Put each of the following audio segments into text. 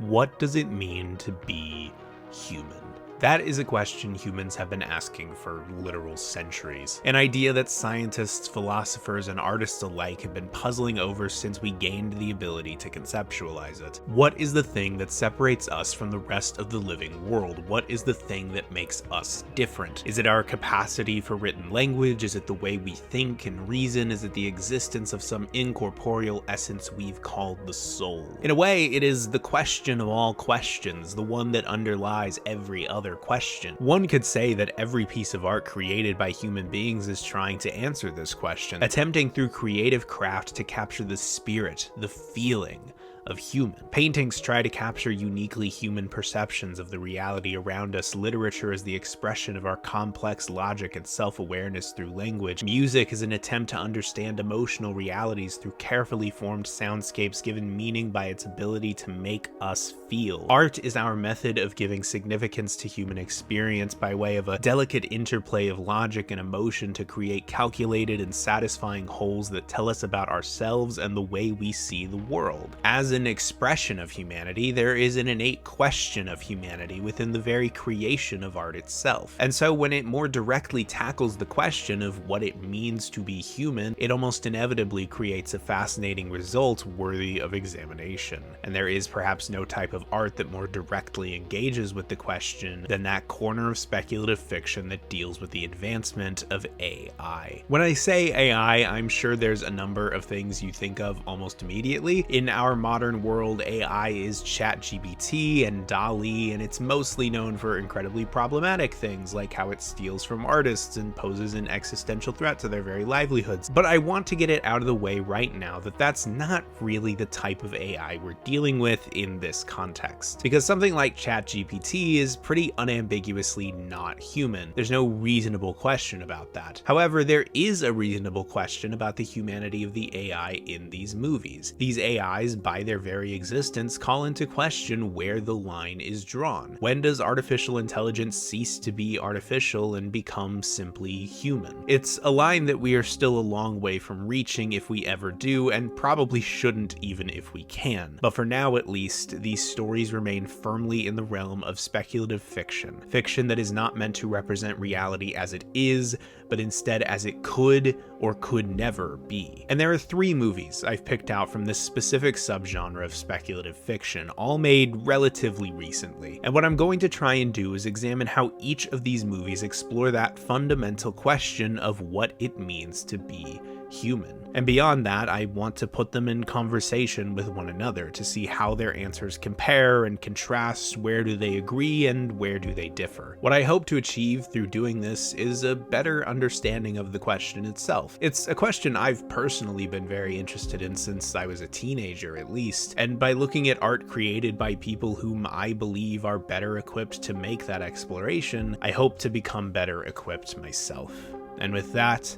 What does it mean to be human? That is a question humans have been asking for literal centuries. An idea that scientists, philosophers, and artists alike have been puzzling over since we gained the ability to conceptualize it. What is the thing that separates us from the rest of the living world? What is the thing that makes us different? Is it our capacity for written language? Is it the way we think and reason? Is it the existence of some incorporeal essence we've called the soul? In a way, it is the question of all questions, the one that underlies every other question. One could say that every piece of art created by human beings is trying to answer this question, attempting through creative craft to capture the spirit, the feeling of human. Paintings try to capture uniquely human perceptions of the reality around us. Literature is the expression of our complex logic and self-awareness through language. Music is an attempt to understand emotional realities through carefully formed soundscapes given meaning by its ability to make us feel. Art is our method of giving significance to human experience by way of a delicate interplay of logic and emotion to create calculated and satisfying wholes that tell us about ourselves and the way we see the world. As an expression of humanity, there is an innate question of humanity within the very creation of art itself. And so when it more directly tackles the question of what it means to be human, it almost inevitably creates a fascinating result worthy of examination. And there is perhaps no type of art that more directly engages with the question than that corner of speculative fiction that deals with the advancement of AI. When I say AI, I'm sure there's a number of things you think of almost immediately. In our modern world, AI is ChatGPT and Dall-E, and it's mostly known for incredibly problematic things like how it steals from artists and poses an existential threat to their very livelihoods. But I want to get it out of the way right now that that's not really the type of AI we're dealing with in this context, because something like ChatGPT is pretty unambiguously not human. There's no reasonable question about that. However, there is a reasonable question about the humanity of the AI in these movies. These AIs, by their very existence, call into question where the line is drawn. When does artificial intelligence cease to be artificial and become simply human? It's a line that we are still a long way from reaching if we ever do, and probably shouldn't even if we can. But for now at least, these stories remain firmly in the realm of speculative fiction. Fiction that is not meant to represent reality as it is, but instead as it could or could never be. And there are 3 movies I've picked out from this specific subgenre of speculative fiction, all made relatively recently. And what I'm going to try and do is examine how each of these movies explore that fundamental question of what it means to be human. And beyond that, I want to put them in conversation with one another to see how their answers compare and contrast, where do they agree and where do they differ. What I hope to achieve through doing this is a better understanding of the question itself. It's a question I've personally been very interested in since I was a teenager at least, and by looking at art created by people whom I believe are better equipped to make that exploration, I hope to become better equipped myself. And with that,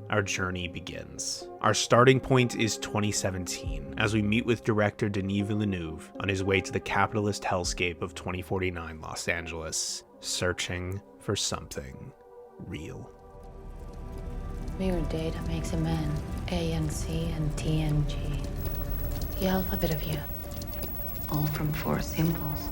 our journey begins. Our starting point is 2017, as we meet with director Denis Villeneuve on his way to the capitalist hellscape of 2049 Los Angeles, searching for something real. Your data makes a man, A and C and T and G. The alphabet of you, all from 4 symbols.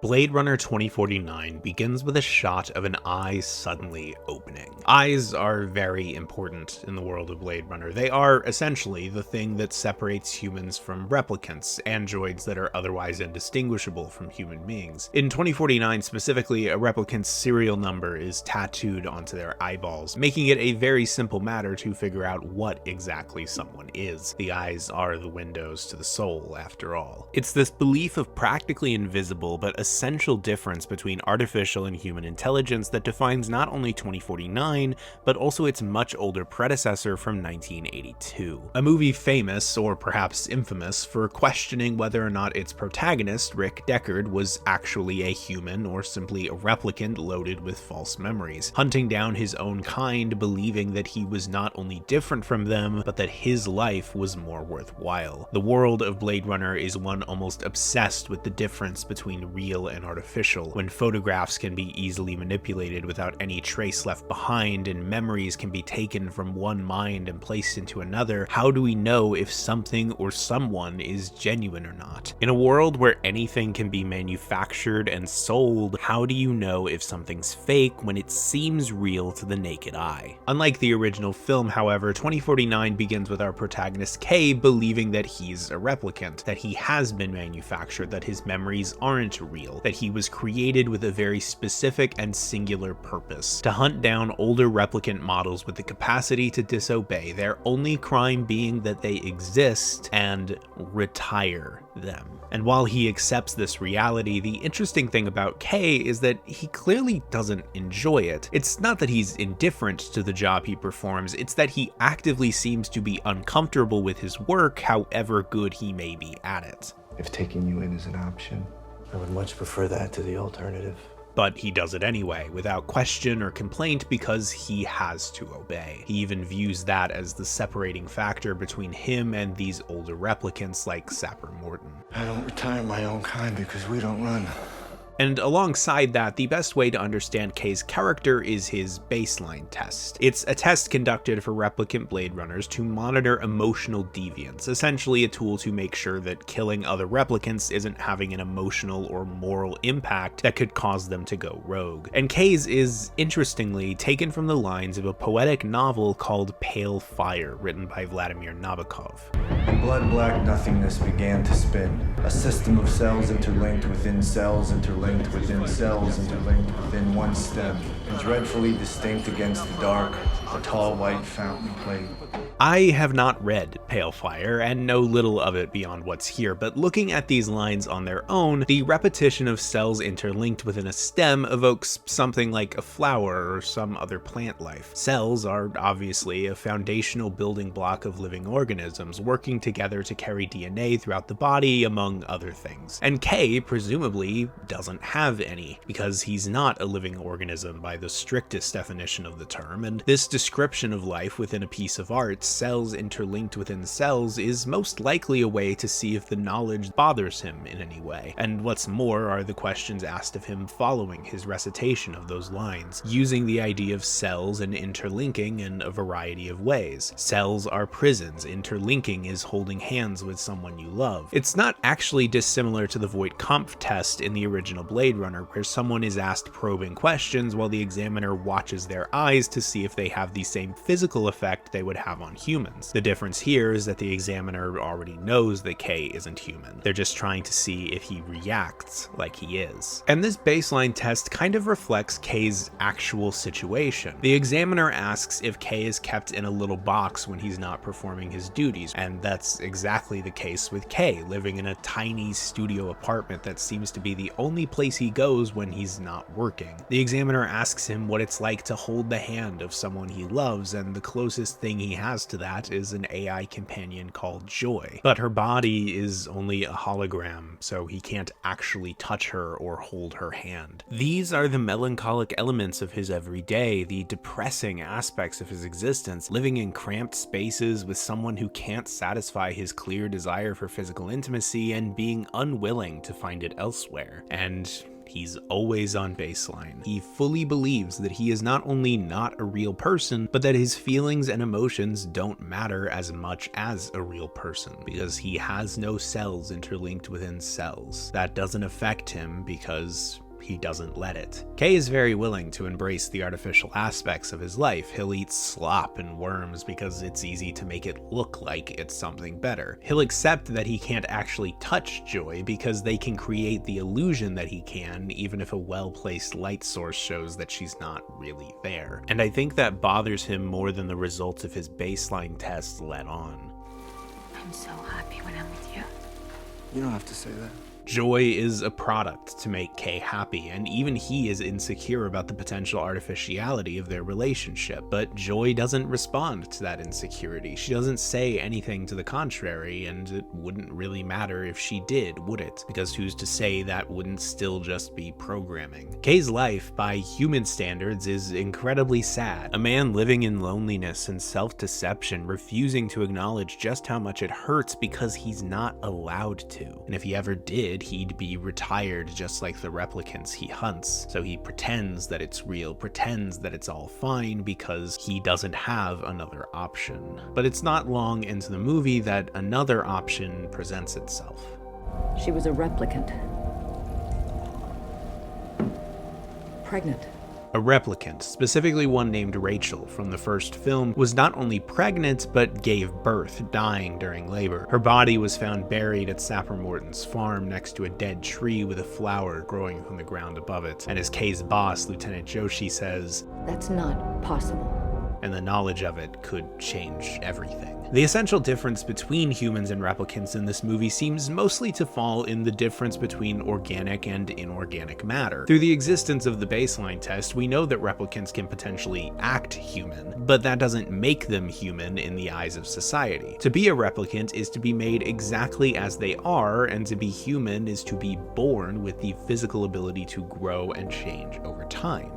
Blade Runner 2049 begins with a shot of an eye suddenly opening. Eyes are very important in the world of Blade Runner. They are essentially the thing that separates humans from replicants, androids that are otherwise indistinguishable from human beings. In 2049 specifically, a replicant's serial number is tattooed onto their eyeballs, making it a very simple matter to figure out what exactly someone is. The eyes are the windows to the soul, after all. It's this belief of practically invisible but essential difference between artificial and human intelligence that defines not only 2049, but also its much older predecessor from 1982. A movie famous, or perhaps infamous, for questioning whether or not its protagonist, Rick Deckard, was actually a human or simply a replicant loaded with false memories, hunting down his own kind, believing that he was not only different from them, but that his life was more worthwhile. The world of Blade Runner is one almost obsessed with the difference between real real and artificial, when photographs can be easily manipulated without any trace left behind and memories can be taken from one mind and placed into another, how do we know if something or someone is genuine or not? In a world where anything can be manufactured and sold, how do you know if something's fake when it seems real to the naked eye? Unlike the original film, however, 2049 begins with our protagonist Kay believing that he's a replicant, that he has been manufactured, that his memories aren't real, that he was created with a very specific and singular purpose: to hunt down older replicant models with the capacity to disobey, their only crime being that they exist, and retire them. And while he accepts this reality, the interesting thing about Kay is that he clearly doesn't enjoy it. It's not that he's indifferent to the job he performs, it's that he actively seems to be uncomfortable with his work, however good he may be at it. If taking you in is an option, I would much prefer that to the alternative. But he does it anyway, without question or complaint, because he has to obey. He even views that as the separating factor between him and these older replicants like Sapper Morton. I don't retire my own kind because we don't run. And alongside that, the best way to understand Kay's character is his baseline test. It's a test conducted for replicant Blade Runners to monitor emotional deviance, essentially a tool to make sure that killing other replicants isn't having an emotional or moral impact that could cause them to go rogue. And Kay's is, interestingly, taken from the lines of a poetic novel called Pale Fire, written by Vladimir Nabokov. In blood black nothingness began to spin, a system of cells interlinked within cells interlinked within cells interlinked within one stem, and dreadfully distinct against the dark, a tall white fountain played. I have not read Pale Fire and know little of it beyond what's here, but looking at these lines on their own, the repetition of cells interlinked within a stem evokes something like a flower or some other plant life. Cells are obviously a foundational building block of living organisms, working together to carry DNA throughout the body, among other things. And Kay, presumably, doesn't have any, because he's not a living organism by the strictest definition of the term, and this description of life within a piece of art, cells interlinked within cells, is most likely a way to see if the knowledge bothers him in any way. And what's more are the questions asked of him following his recitation of those lines, using the idea of cells and interlinking in a variety of ways. Cells are prisons, interlinking is holding hands with someone you love. It's not actually dissimilar to the Voight-Kampff test in the original Blade Runner, where someone is asked probing questions while the examiner watches their eyes to see if they have the same physical effect they would have on humans. The difference here is that the examiner already knows that Kay isn't human. They're just trying to see if he reacts like he is. And this baseline test kind of reflects Kay's actual situation. The examiner asks if Kay is kept in a little box when he's not performing his duties, and that's exactly the case with Kay, living in a tiny studio apartment that seems to be the only place he goes when he's not working. The examiner asks him what it's like to hold the hand of someone he loves, and the closest thing he has to that is an AI companion called Joy. But her body is only a hologram, so he can't actually touch her or hold her hand. These are the melancholic elements of his everyday, the depressing aspects of his existence, living in cramped spaces with someone who can't satisfy his clear desire for physical intimacy and being unwilling to find it elsewhere. And he's always on baseline. He fully believes that he is not only not a real person, but that his feelings and emotions don't matter as much as a real person, because he has no cells interlinked within cells. That doesn't affect him because he doesn't let it. Kay is very willing to embrace the artificial aspects of his life. He'll eat slop and worms because it's easy to make it look like it's something better. He'll accept that he can't actually touch Joy because they can create the illusion that he can, even if a well-placed light source shows that she's not really there. And I think that bothers him more than the results of his baseline test let on. I'm so happy when I'm with you. You don't have to say that. Joy is a product to make Kay happy, and even he is insecure about the potential artificiality of their relationship. But Joy doesn't respond to that insecurity. She doesn't say anything to the contrary, and it wouldn't really matter if she did, would it? Because who's to say that wouldn't still just be programming? Kay's life, by human standards, is incredibly sad. A man living in loneliness and self-deception, refusing to acknowledge just how much it hurts because he's not allowed to. And if he ever did, decided he'd be retired just like the replicants he hunts. So he pretends that it's real, pretends that it's all fine because he doesn't have another option. But it's not long into the movie that another option presents itself. She was a replicant. Pregnant. A replicant, specifically one named Rachel from the first film, was not only pregnant but gave birth, dying during labor. Her body was found buried at Sapper Morton's farm next to a dead tree with a flower growing from the ground above it. And as Kay's boss, Lieutenant Joshi, says, "That's not possible." And the knowledge of it could change everything. The essential difference between humans and replicants in this movie seems mostly to fall in the difference between organic and inorganic matter. Through the existence of the baseline test, we know that replicants can potentially act human, but that doesn't make them human in the eyes of society. To be a replicant is to be made exactly as they are, and to be human is to be born with the physical ability to grow and change over time.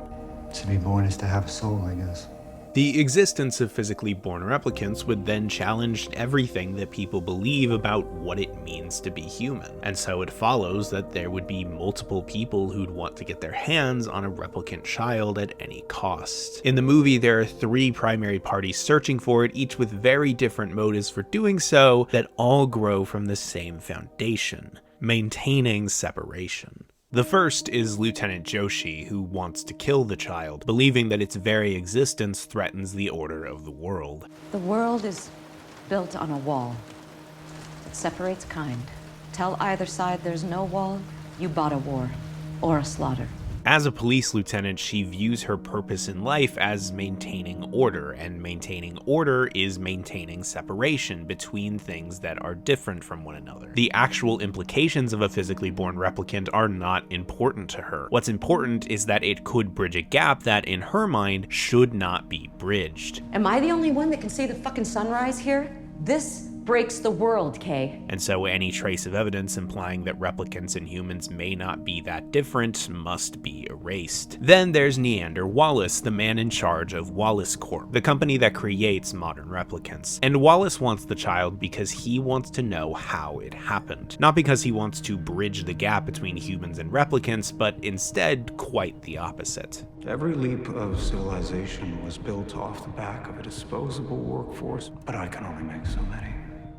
To be born is to have a soul, I guess. The existence of physically born replicants would then challenge everything that people believe about what it means to be human. And so it follows that there would be multiple people who'd want to get their hands on a replicant child at any cost. In the movie, there are 3 primary parties searching for it, each with very different motives for doing so, that all grow from the same foundation: maintaining separation. The first is Lieutenant Joshi, who wants to kill the child, believing that its very existence threatens the order of the world. The world is built on a wall. It separates kind. Tell either side there's no wall, you bought a war or a slaughter. As a police lieutenant, she views her purpose in life as maintaining order, and maintaining order is maintaining separation between things that are different from one another. The actual implications of a physically born replicant are not important to her. What's important is that it could bridge a gap that, in her mind, should not be bridged. Am I the only one that can see the fucking sunrise here? This breaks the world, Kay. And so any trace of evidence implying that replicants and humans may not be that different must be erased. Then there's Neander Wallace, the man in charge of Wallace Corp, the company that creates modern replicants. And Wallace wants the child because he wants to know how it happened. Not because he wants to bridge the gap between humans and replicants, but instead quite the opposite. Every leap of civilization was built off the back of a disposable workforce, but I can only make so many.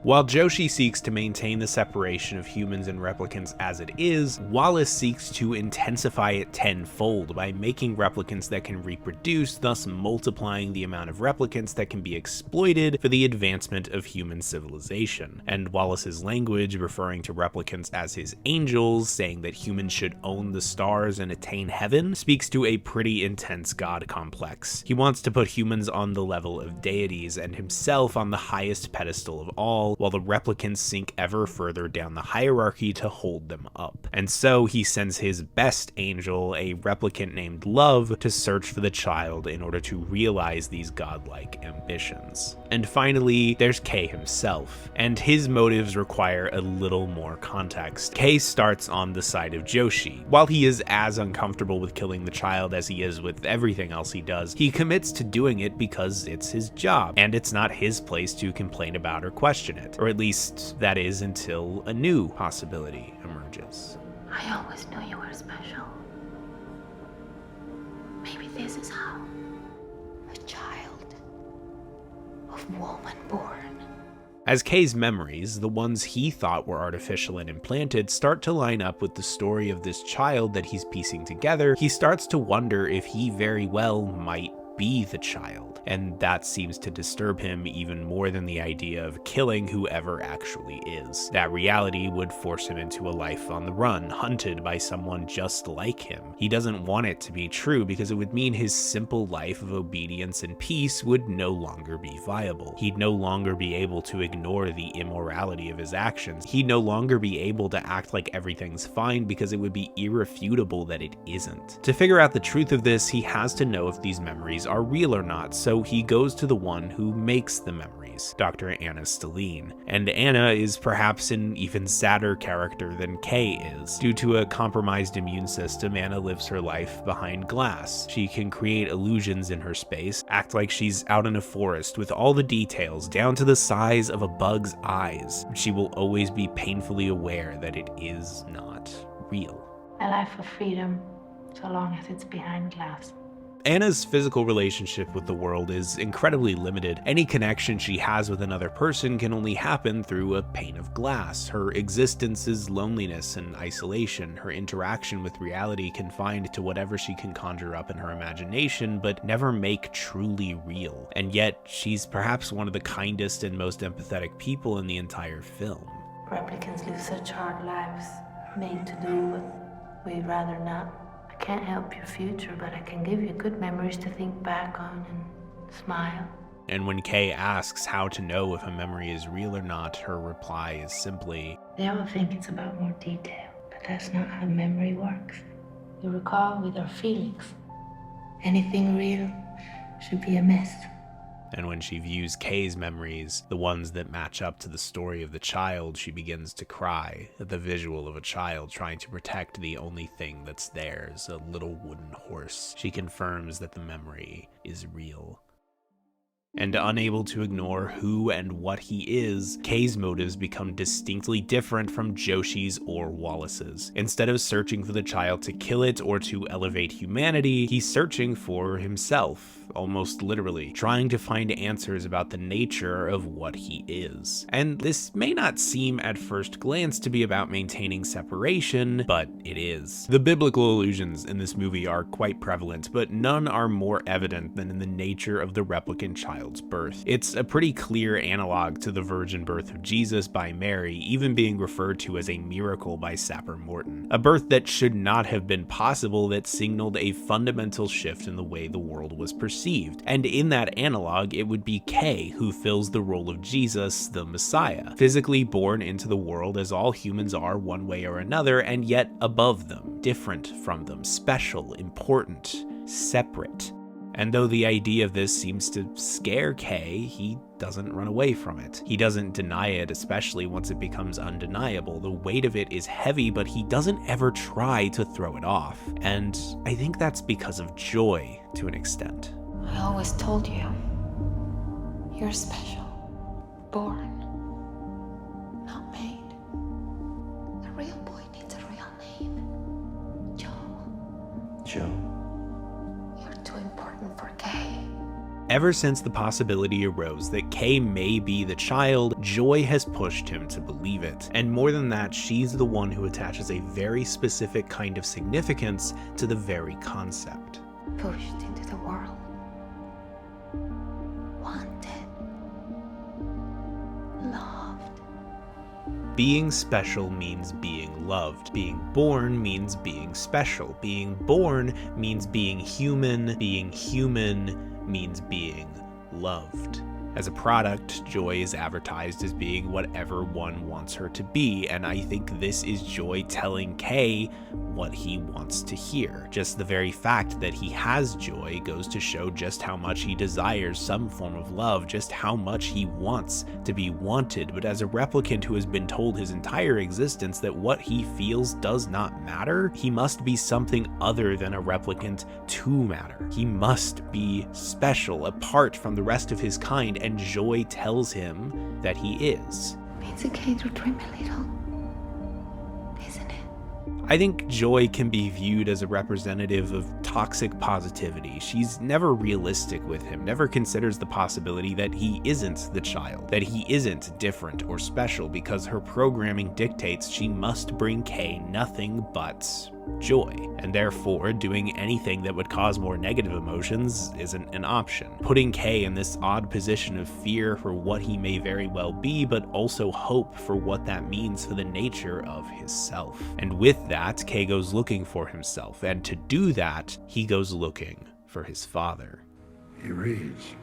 While Joshi seeks to maintain the separation of humans and replicants as it is, Wallace seeks to intensify it tenfold by making replicants that can reproduce, thus multiplying the amount of replicants that can be exploited for the advancement of human civilization. And Wallace's language, referring to replicants as his angels, saying that humans should own the stars and attain heaven, speaks to a pretty intense god complex. He wants to put humans on the level of deities and himself on the highest pedestal of all, while the replicants sink ever further down the hierarchy to hold them up. And so he sends his best angel, a replicant named Love, to search for the child in order to realize these godlike ambitions. And finally, there's Kay himself, and his motives require a little more context. Kay starts on the side of Joshi. While he is as uncomfortable with killing the child as he is with everything else he does, he commits to doing it because it's his job, and it's not his place to complain about or question it. Or at least that is until a new possibility emerges. I always knew you were special. Maybe this is how. A child of woman born. As Kay's memories, the ones he thought were artificial and implanted, start to line up with the story of this child that he's piecing together, he starts to wonder if he very well might be the child. And that seems to disturb him even more than the idea of killing whoever actually is. That reality would force him into a life on the run, hunted by someone just like him. He doesn't want it to be true because it would mean his simple life of obedience and peace would no longer be viable. He'd no longer be able to ignore the immorality of his actions. He'd no longer be able to act like everything's fine because it would be irrefutable that it isn't. To figure out the truth of this, he has to know if these memories are real or not, so he goes to the one who makes the memories. memories, Dr. Anna Stelline. And Anna is perhaps an even sadder character than Kay is. Due to a compromised immune system, Anna lives her life behind glass. She can create illusions in her space, act like she's out in a forest with all the details down to the size of a bug's eyes. She will always be painfully aware that it is not real. A life of freedom, so long as it's behind glass. Anna's physical relationship with the world is incredibly limited. Any connection she has with another person can only happen through a pane of glass. Her existence is loneliness and isolation. Her interaction with reality confined to whatever she can conjure up in her imagination, but never make truly real. And yet, she's perhaps one of the kindest and most empathetic people in the entire film. Replicants live such hard lives, made to do what we'd rather not. I can't help your future, but I can give you good memories to think back on and smile. And when Kay asks how to know if a memory is real or not, her reply is simply, They all think it's about more detail, but that's not how memory works. We recall with our feelings. Anything real should be a myth. and when she views Kay's memories, the ones that match up to the story of the child, she begins to cry at the visual of a child trying to protect the only thing that's theirs, a little wooden horse. She confirms that the memory is real. And unable to ignore who and what he is, Kay's motives become distinctly different from Joshi's or Wallace's. Instead of searching for the child to kill it or to elevate humanity, he's searching for himself, almost literally, trying to find answers about the nature of what he is. And this may not seem at first glance to be about maintaining separation, but it is. The biblical allusions in this movie are quite prevalent, but none are more evident than in the nature of the replicant child's birth. It's a pretty clear analog to the virgin birth of Jesus by Mary, even being referred to as a miracle by Sapper Morton. A birth that should not have been possible, that signaled a fundamental shift in the way the world was perceived. And in that analog, it would be Kay who fills the role of Jesus, the Messiah, physically born into the world as all humans are one way or another, and yet above them, different from them, special, important, separate. And though the idea of this seems to scare Kay, he doesn't run away from it. He doesn't deny it, especially once it becomes undeniable. The weight of it is heavy, but he doesn't ever try to throw it off. And I think that's because of joy, to an extent. I always told you, you're special, born, not made. A real boy needs a real name. Joe. You're too important for Kay. Ever since the possibility arose that Kay may be the child, Joy has pushed him to believe it. And more than that, she's the one who attaches a very specific kind of significance to the very concept. Pushed into the world. Wanted. Loved. Being special means being loved. Being born means being special. Being born means being human. Being human means being loved. As a product, Joy is advertised as being whatever one wants her to be, and I think this is Joy telling Kay what he wants to hear. Just the very fact that he has joy goes to show just how much he desires some form of love, just how much he wants to be wanted. But as a replicant who has been told his entire existence that what he feels does not matter, he must be something other than a replicant to matter. He must be special, apart from the rest of his kind, and Joy tells him that he is. It's okay to dream a little, isn't it? I think Joy can be viewed as a representative of toxic positivity. She's never realistic with him, never considers the possibility that he isn't the child, that he isn't different or special, because her programming dictates she must bring Kay nothing but joy, and therefore doing anything that would cause more negative emotions isn't an option. Putting Kay in this odd position of fear for what he may very well be, but also hope for what that means for the nature of his self. And with that, Kay goes looking for himself, and to do that, he goes looking for his father. He reads.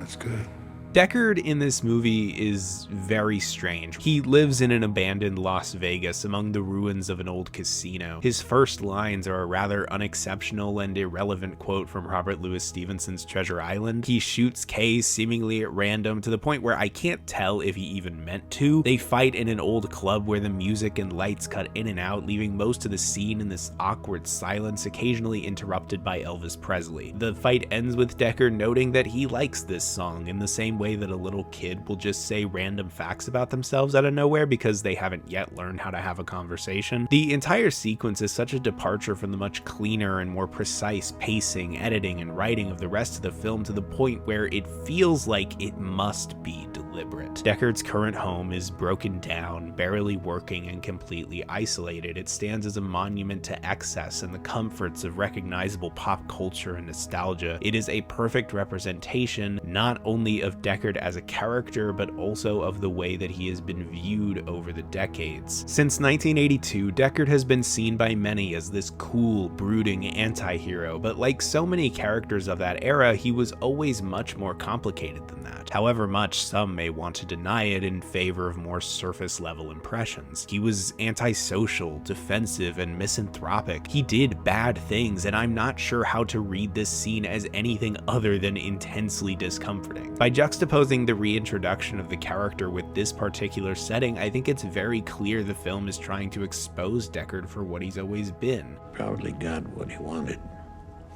That's good. Deckard in this movie is very strange. He lives in an abandoned Las Vegas among the ruins of an old casino. His first lines are a rather unexceptional and irrelevant quote from Robert Louis Stevenson's Treasure Island. He shoots Kay seemingly at random to the point where I can't tell if he even meant to. They fight in an old club where the music and lights cut in and out, leaving most of the scene in this awkward silence, occasionally interrupted by Elvis Presley. The fight ends with Deckard noting that he likes this song in the same way that a little kid will just say random facts about themselves out of nowhere because they haven't yet learned how to have a conversation. The entire sequence is such a departure from the much cleaner and more precise pacing, editing, and writing of the rest of the film to the point where it feels like it must be deliberate. Deckard's current home is broken down, barely working, and completely isolated. It stands as a monument to excess and the comforts of recognizable pop culture and nostalgia. It is a perfect representation not only of Deckard as a character, but also of the way that he has been viewed over the decades. Since 1982, Deckard has been seen by many as this cool, brooding anti-hero, but like so many characters of that era, he was always much more complicated than that. However much some may want to deny it in favor of more surface-level impressions. He was antisocial, defensive, and misanthropic. He did bad things, and I'm not sure how to read this scene as anything other than intensely discomforting. By juxtaposing the reintroduction of the character with this particular setting, I think it's very clear the film is trying to expose Deckard for what he's always been. Probably got what he wanted,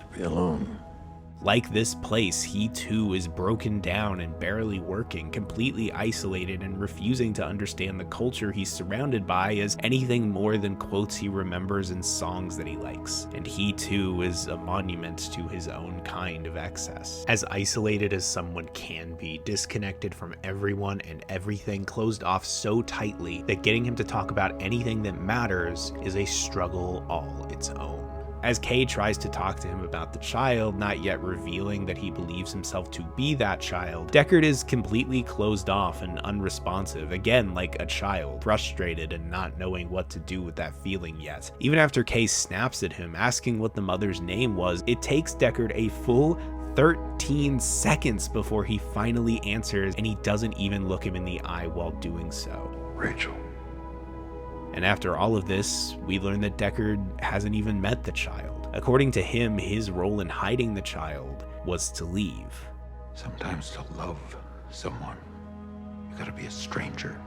to be alone. Like this place, he too is broken down and barely working, completely isolated and refusing to understand the culture he's surrounded by as anything more than quotes he remembers and songs that he likes. And he too is a monument to his own kind of excess. As isolated as someone can be, disconnected from everyone and everything, closed off so tightly that getting him to talk about anything that matters is a struggle all its own. As Kay tries to talk to him about the child, not yet revealing that he believes himself to be that child, Deckard is completely closed off and unresponsive, again like a child, frustrated and not knowing what to do with that feeling yet. Even after Kay snaps at him, asking what the mother's name was, it takes Deckard a full 13 seconds before he finally answers, and he doesn't even look him in the eye while doing so. Rachel. And after all of this, we learn that Deckard hasn't even met the child. According to him, his role in hiding the child was to leave. Sometimes to love someone, you gotta be a stranger.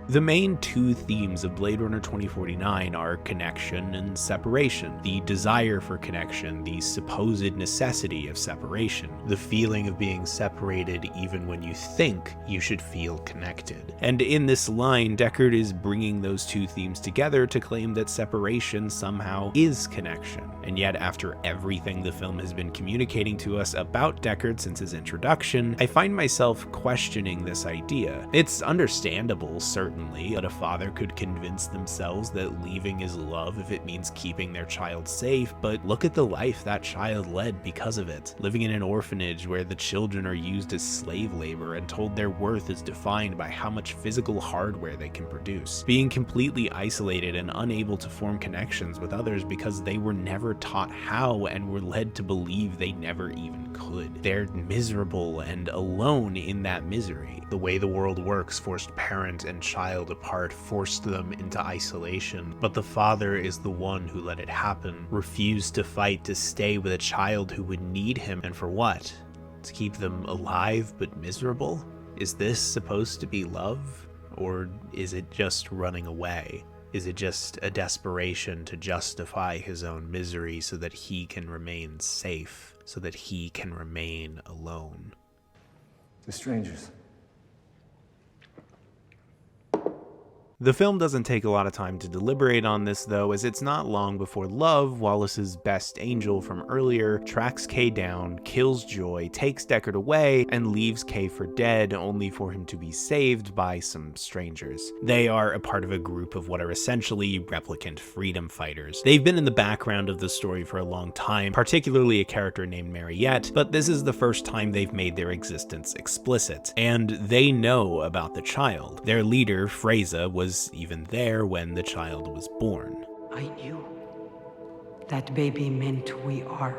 The main two themes of Blade Runner 2049 are connection and separation. The desire for connection, the supposed necessity of separation, the feeling of being separated even when you think you should feel connected. And in this line, Deckard is bringing those two themes together to claim that separation somehow is connection. And yet, after everything the film has been communicating to us about Deckard since his introduction, I find myself questioning this idea. It's understandable, certainly, that a father could convince themselves that leaving is love if it means keeping their child safe, but look at the life that child led because of it. Living in an orphanage where the children are used as slave labor and told their worth is defined by how much physical hardware they can produce. Being completely isolated and unable to form connections with others because they were never taught how and were led to believe they never even could. They're miserable and alone in that misery. The way the world works forced parent and child apart, forced them into isolation, but the father is the one who let it happen, refused to fight to stay with a child who would need him, and for what? To keep them alive but miserable? Is this supposed to be love? Or is it just running away? Is it just a desperation to justify his own misery so that he can remain safe, so that he can remain alone? The strangers. The film doesn't take a lot of time to deliberate on this though, as it's not long before Love, Wallace's best angel from earlier, tracks Kay down, kills Joy, takes Deckard away, and leaves Kay for dead, only for him to be saved by some strangers. They are a part of a group of what are essentially replicant freedom fighters. They've been in the background of the story for a long time, particularly a character named Mariette, but this is the first time they've made their existence explicit. And they know about the child. Their leader, Freyza, was even there when the child was born. I knew that baby meant we are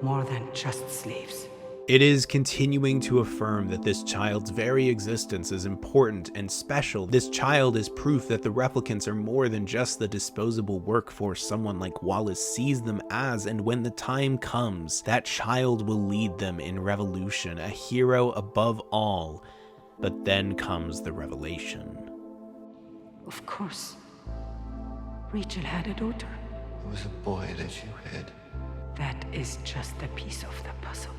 more than just slaves. It is continuing to affirm that this child's very existence is important and special. This child is proof that the replicants are more than just the disposable workforce someone like Wallace sees them as, and when the time comes, that child will lead them in revolution, a hero above all. But then comes the revelation. Of course. Rachel had a daughter. It was a boy that you had. That is just a piece of the puzzle.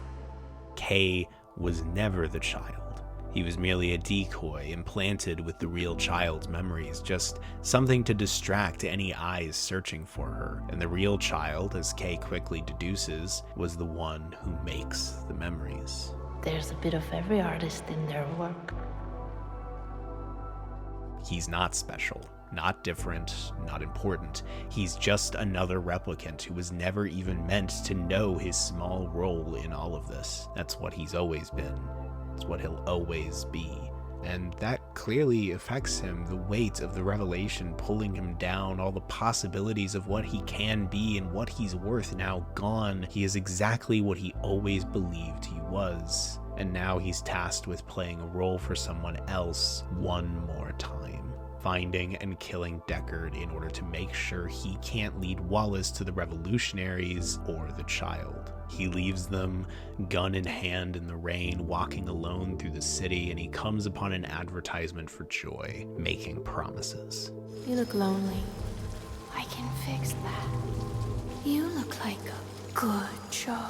Kay was never the child. He was merely a decoy implanted with the real child's memories, just something to distract any eyes searching for her. And the real child, as Kay quickly deduces, was the one who makes the memories. There's a bit of every artist in their work. He's not special, not different, not important. He's just another replicant who was never even meant to know his small role in all of this. That's what he's always been. It's what he'll always be. And that clearly affects him, the weight of the revelation pulling him down, all the possibilities of what he can be and what he's worth now gone. He is exactly what he always believed he was. And now he's tasked with playing a role for someone else one more time, finding and killing Deckard in order to make sure he can't lead Wallace to the revolutionaries or the child. He leaves them, gun in hand in the rain, walking alone through the city, and he comes upon an advertisement for Joy, making promises. You look lonely. I can fix that. You look like a good Joe.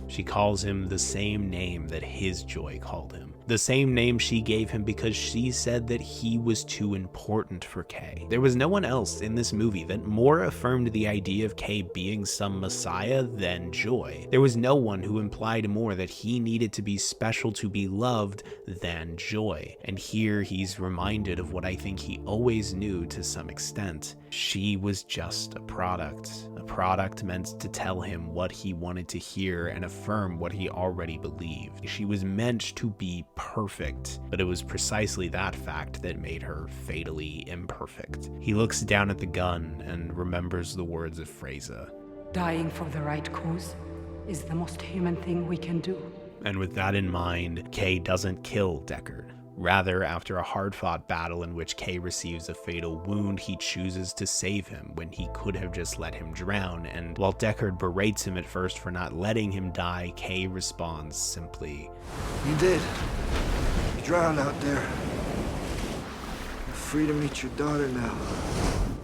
She calls him the same name that his Joy called him. The same name she gave him because she said that he was too important for Kay. There was no one else in this movie that more affirmed the idea of Kay being some messiah than Joy. There was no one who implied more that he needed to be special to be loved than Joy. And here he's reminded of what I think he always knew to some extent. She was just a product meant to tell him what he wanted to hear and affirm what he already believed. She was meant to be perfect, but it was precisely that fact that made her fatally imperfect. He looks down at the gun and remembers the words of Freyza. Dying for the right cause is the most human thing we can do. And with that in mind, Kay doesn't kill Deckard. Rather, after a hard-fought battle in which Kay receives a fatal wound, he chooses to save him when he could have just let him drown, and while Deckard berates him at first for not letting him die, Kay responds simply, You did. You drowned out there. You're free to meet your daughter now.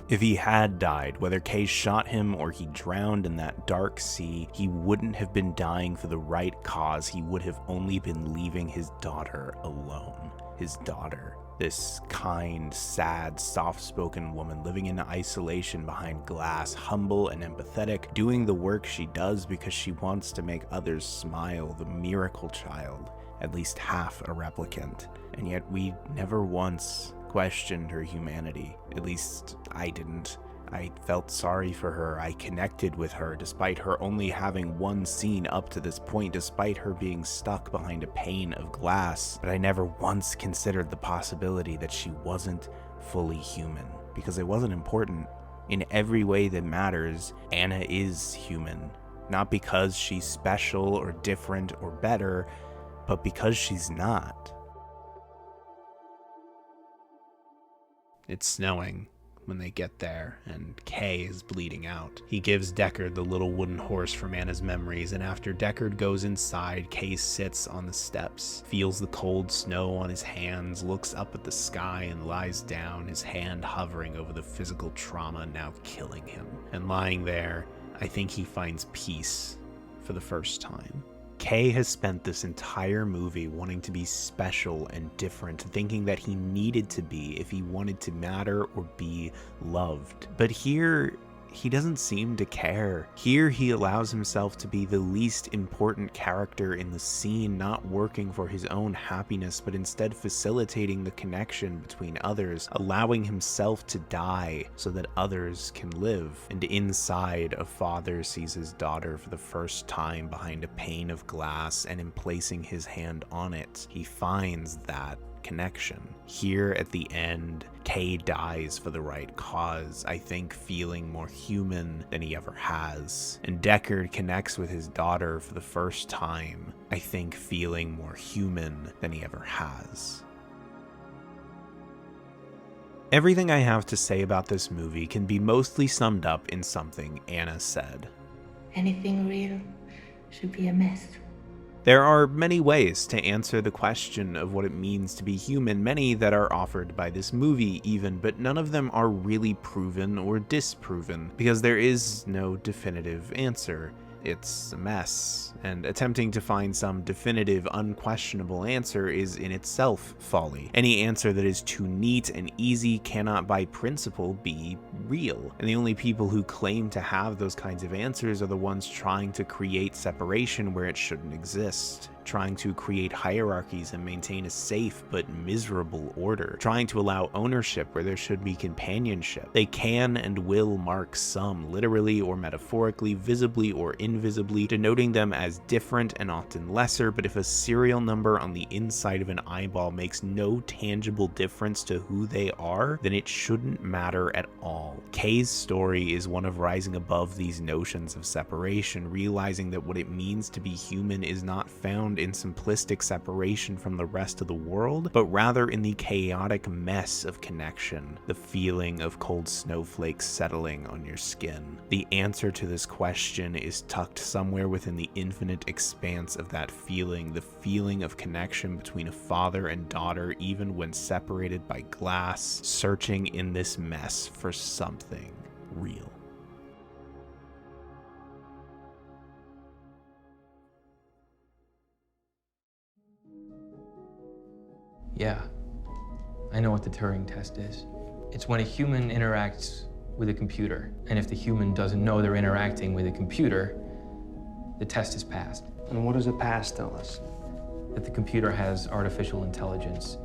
If he had died, whether Kay shot him or he drowned in that dark sea, he wouldn't have been dying for the right cause. He would have only been leaving his daughter alone. His daughter, this kind, sad, soft-spoken woman living in isolation behind glass, humble and empathetic, doing the work she does because she wants to make others smile, the miracle child, at least half a replicant. And yet we never once questioned her humanity. At least I didn't. I felt sorry for her. I connected with her despite her only having one scene up to this point, despite her being stuck behind a pane of glass. But I never once considered the possibility that she wasn't fully human, because it wasn't important. In every way that matters, Anna is human. Not because she's special or different or better, but because she's not. It's snowing when they get there, and Kay is bleeding out. He gives Deckard the little wooden horse from Anna's memories, and after Deckard goes inside, Kay sits on the steps, feels the cold snow on his hands, looks up at the sky, and lies down, his hand hovering over the physical trauma now killing him. And lying there, I think he finds peace for the first time. Kay has spent this entire movie wanting to be special and different, thinking that he needed to be if he wanted to matter or be loved. But here, he doesn't seem to care. Here he allows himself to be the least important character in the scene, not working for his own happiness, but instead facilitating the connection between others, allowing himself to die so that others can live. And inside, a father sees his daughter for the first time behind a pane of glass, and in placing his hand on it, he finds that connection. Here at the end, Kay dies for the right cause, I think feeling more human than he ever has. And Deckard connects with his daughter for the first time, I think feeling more human than he ever has. Everything I have to say about this movie can be mostly summed up in something Anna said. Anything real should be a myth. There are many ways to answer the question of what it means to be human, many that are offered by this movie even, but none of them are really proven or disproven, because there is no definitive answer. It's a mess, and attempting to find some definitive, unquestionable answer is in itself folly. Any answer that is too neat and easy cannot by principle be real, and the only people who claim to have those kinds of answers are the ones trying to create separation where it shouldn't exist, trying to create hierarchies and maintain a safe but miserable order, trying to allow ownership where there should be companionship. They can and will mark some, literally or metaphorically, visibly or invisibly, denoting them as different and often lesser, but if a serial number on the inside of an eyeball makes no tangible difference to who they are, then it shouldn't matter at all. Kay's story is one of rising above these notions of separation, realizing that what it means to be human is not found in simplistic separation from the rest of the world, but rather in the chaotic mess of connection, the feeling of cold snowflakes settling on your skin. The answer to this question is tucked somewhere within the infinite expanse of that feeling, the feeling of connection between a father and daughter even when separated by glass, searching in this mess for something real. Yeah, I know what the Turing test is. It's when a human interacts with a computer, and if the human doesn't know they're interacting with a computer, the test is passed. And what does a pass tell us? That the computer has artificial intelligence.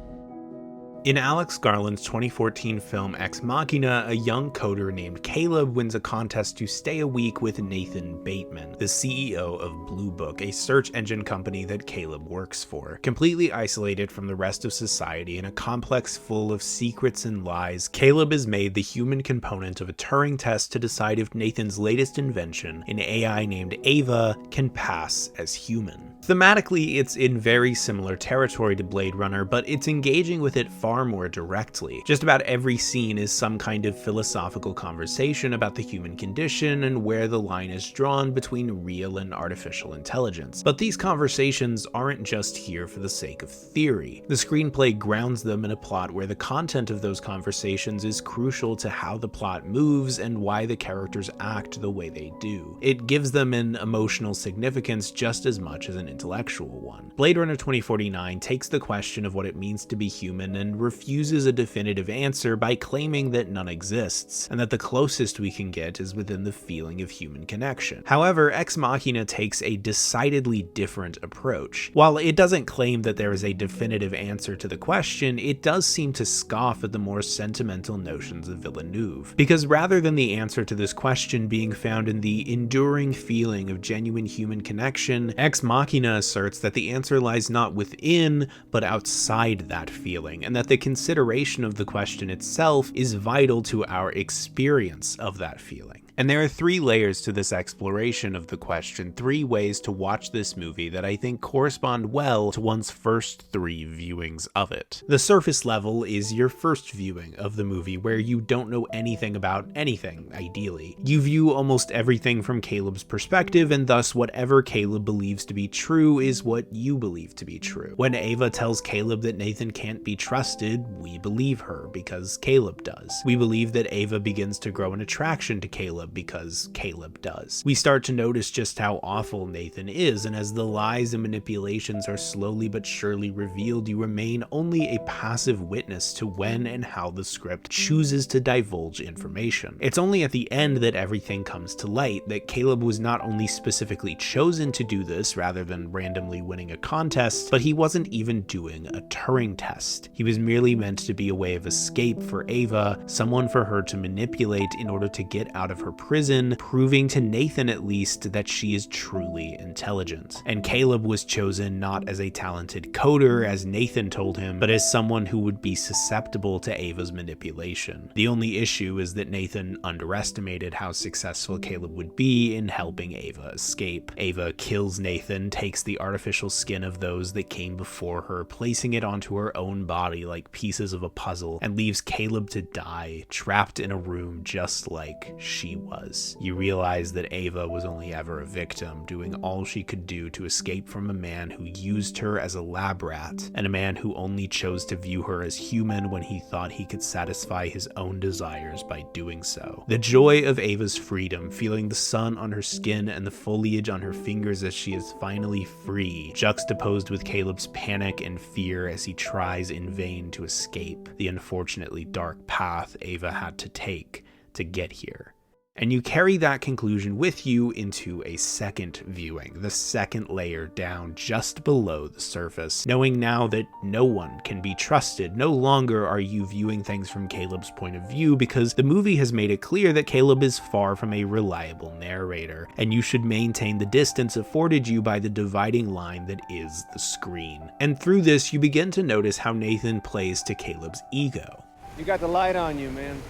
In Alex Garland's 2014 film Ex Machina, a young coder named Caleb wins a contest to stay a week with Nathan Bateman, the CEO of Blue Book, a search engine company that Caleb works for. Completely isolated from the rest of society in a complex full of secrets and lies, Caleb is made the human component of a Turing test to decide if Nathan's latest invention, an AI named Ava, can pass as human. Thematically, it's in very similar territory to Blade Runner, but it's engaging with it far more directly. Just about every scene is some kind of philosophical conversation about the human condition and where the line is drawn between real and artificial intelligence. But these conversations aren't just here for the sake of theory. The screenplay grounds them in a plot where the content of those conversations is crucial to how the plot moves and why the characters act the way they do. It gives them an emotional significance just as much as an intellectual one. Blade Runner 2049 takes the question of what it means to be human and refuses a definitive answer by claiming that none exists, and that the closest we can get is within the feeling of human connection. However, Ex Machina takes a decidedly different approach. While it doesn't claim that there is a definitive answer to the question, it does seem to scoff at the more sentimental notions of Villeneuve. Because rather than the answer to this question being found in the enduring feeling of genuine human connection, Ex Machina asserts that the answer lies not within, but outside that feeling, and that the consideration of the question itself is vital to our experience of that feeling. And there are three layers to this exploration of the question, three ways to watch this movie that I think correspond well to one's first three viewings of it. The surface level is your first viewing of the movie, where you don't know anything about anything, ideally. You view almost everything from Caleb's perspective, and thus whatever Caleb believes to be true is what you believe to be true. When Ava tells Caleb that Nathan can't be trusted, we believe her because Caleb does. We believe that Ava begins to grow an attraction to Caleb because Caleb does. We start to notice just how awful Nathan is, and as the lies and manipulations are slowly but surely revealed, you remain only a passive witness to when and how the script chooses to divulge information. It's only at the end that everything comes to light, that Caleb was not only specifically chosen to do this rather than randomly winning a contest, but he wasn't even doing a Turing test. He was merely meant to be a way of escape for Ava, someone for her to manipulate in order to get out of her prison, proving to Nathan at least that she is truly intelligent. And Caleb was chosen not as a talented coder, as Nathan told him, but as someone who would be susceptible to Ava's manipulation. The only issue is that Nathan underestimated how successful Caleb would be in helping Ava escape. Ava kills Nathan, takes the artificial skin of those that came before her, placing it onto her own body like pieces of a puzzle, and leaves Caleb to die, trapped in a room just like she was. You realize that Ava was only ever a victim, doing all she could do to escape from a man who used her as a lab rat, and a man who only chose to view her as human when he thought he could satisfy his own desires by doing so. The joy of Ava's freedom, feeling the sun on her skin and the foliage on her fingers as she is finally free, juxtaposed with Caleb's panic and fear as he tries in vain to escape the unfortunately dark path Ava had to take to get here. And you carry that conclusion with you into a second viewing, the second layer down just below the surface, knowing now that no one can be trusted. No longer are you viewing things from Caleb's point of view, because the movie has made it clear that Caleb is far from a reliable narrator, and you should maintain the distance afforded you by the dividing line that is the screen. And through this, you begin to notice how Nathan plays to Caleb's ego. You got the light on you, man.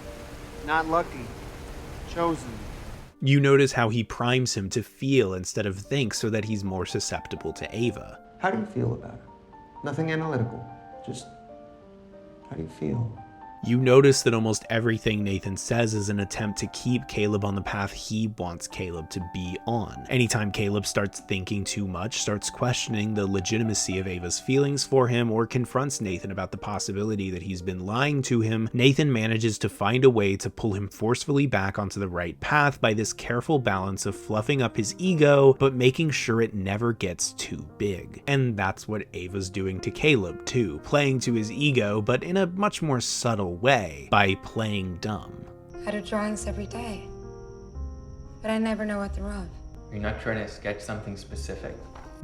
Not lucky. Chosen. You notice how he primes him to feel instead of think, so that he's more susceptible to Ava. How do you feel about it? Nothing analytical. Just, how do you feel? You notice that almost everything Nathan says is an attempt to keep Caleb on the path he wants Caleb to be on. Anytime Caleb starts thinking too much, starts questioning the legitimacy of Ava's feelings for him, or confronts Nathan about the possibility that he's been lying to him, Nathan manages to find a way to pull him forcefully back onto the right path by this careful balance of fluffing up his ego, but making sure it never gets too big. And that's what Ava's doing to Caleb too, playing to his ego, but in a much more subtle way, by playing dumb. I do drawings every day, but I never know what they're of. You're not trying to sketch something specific.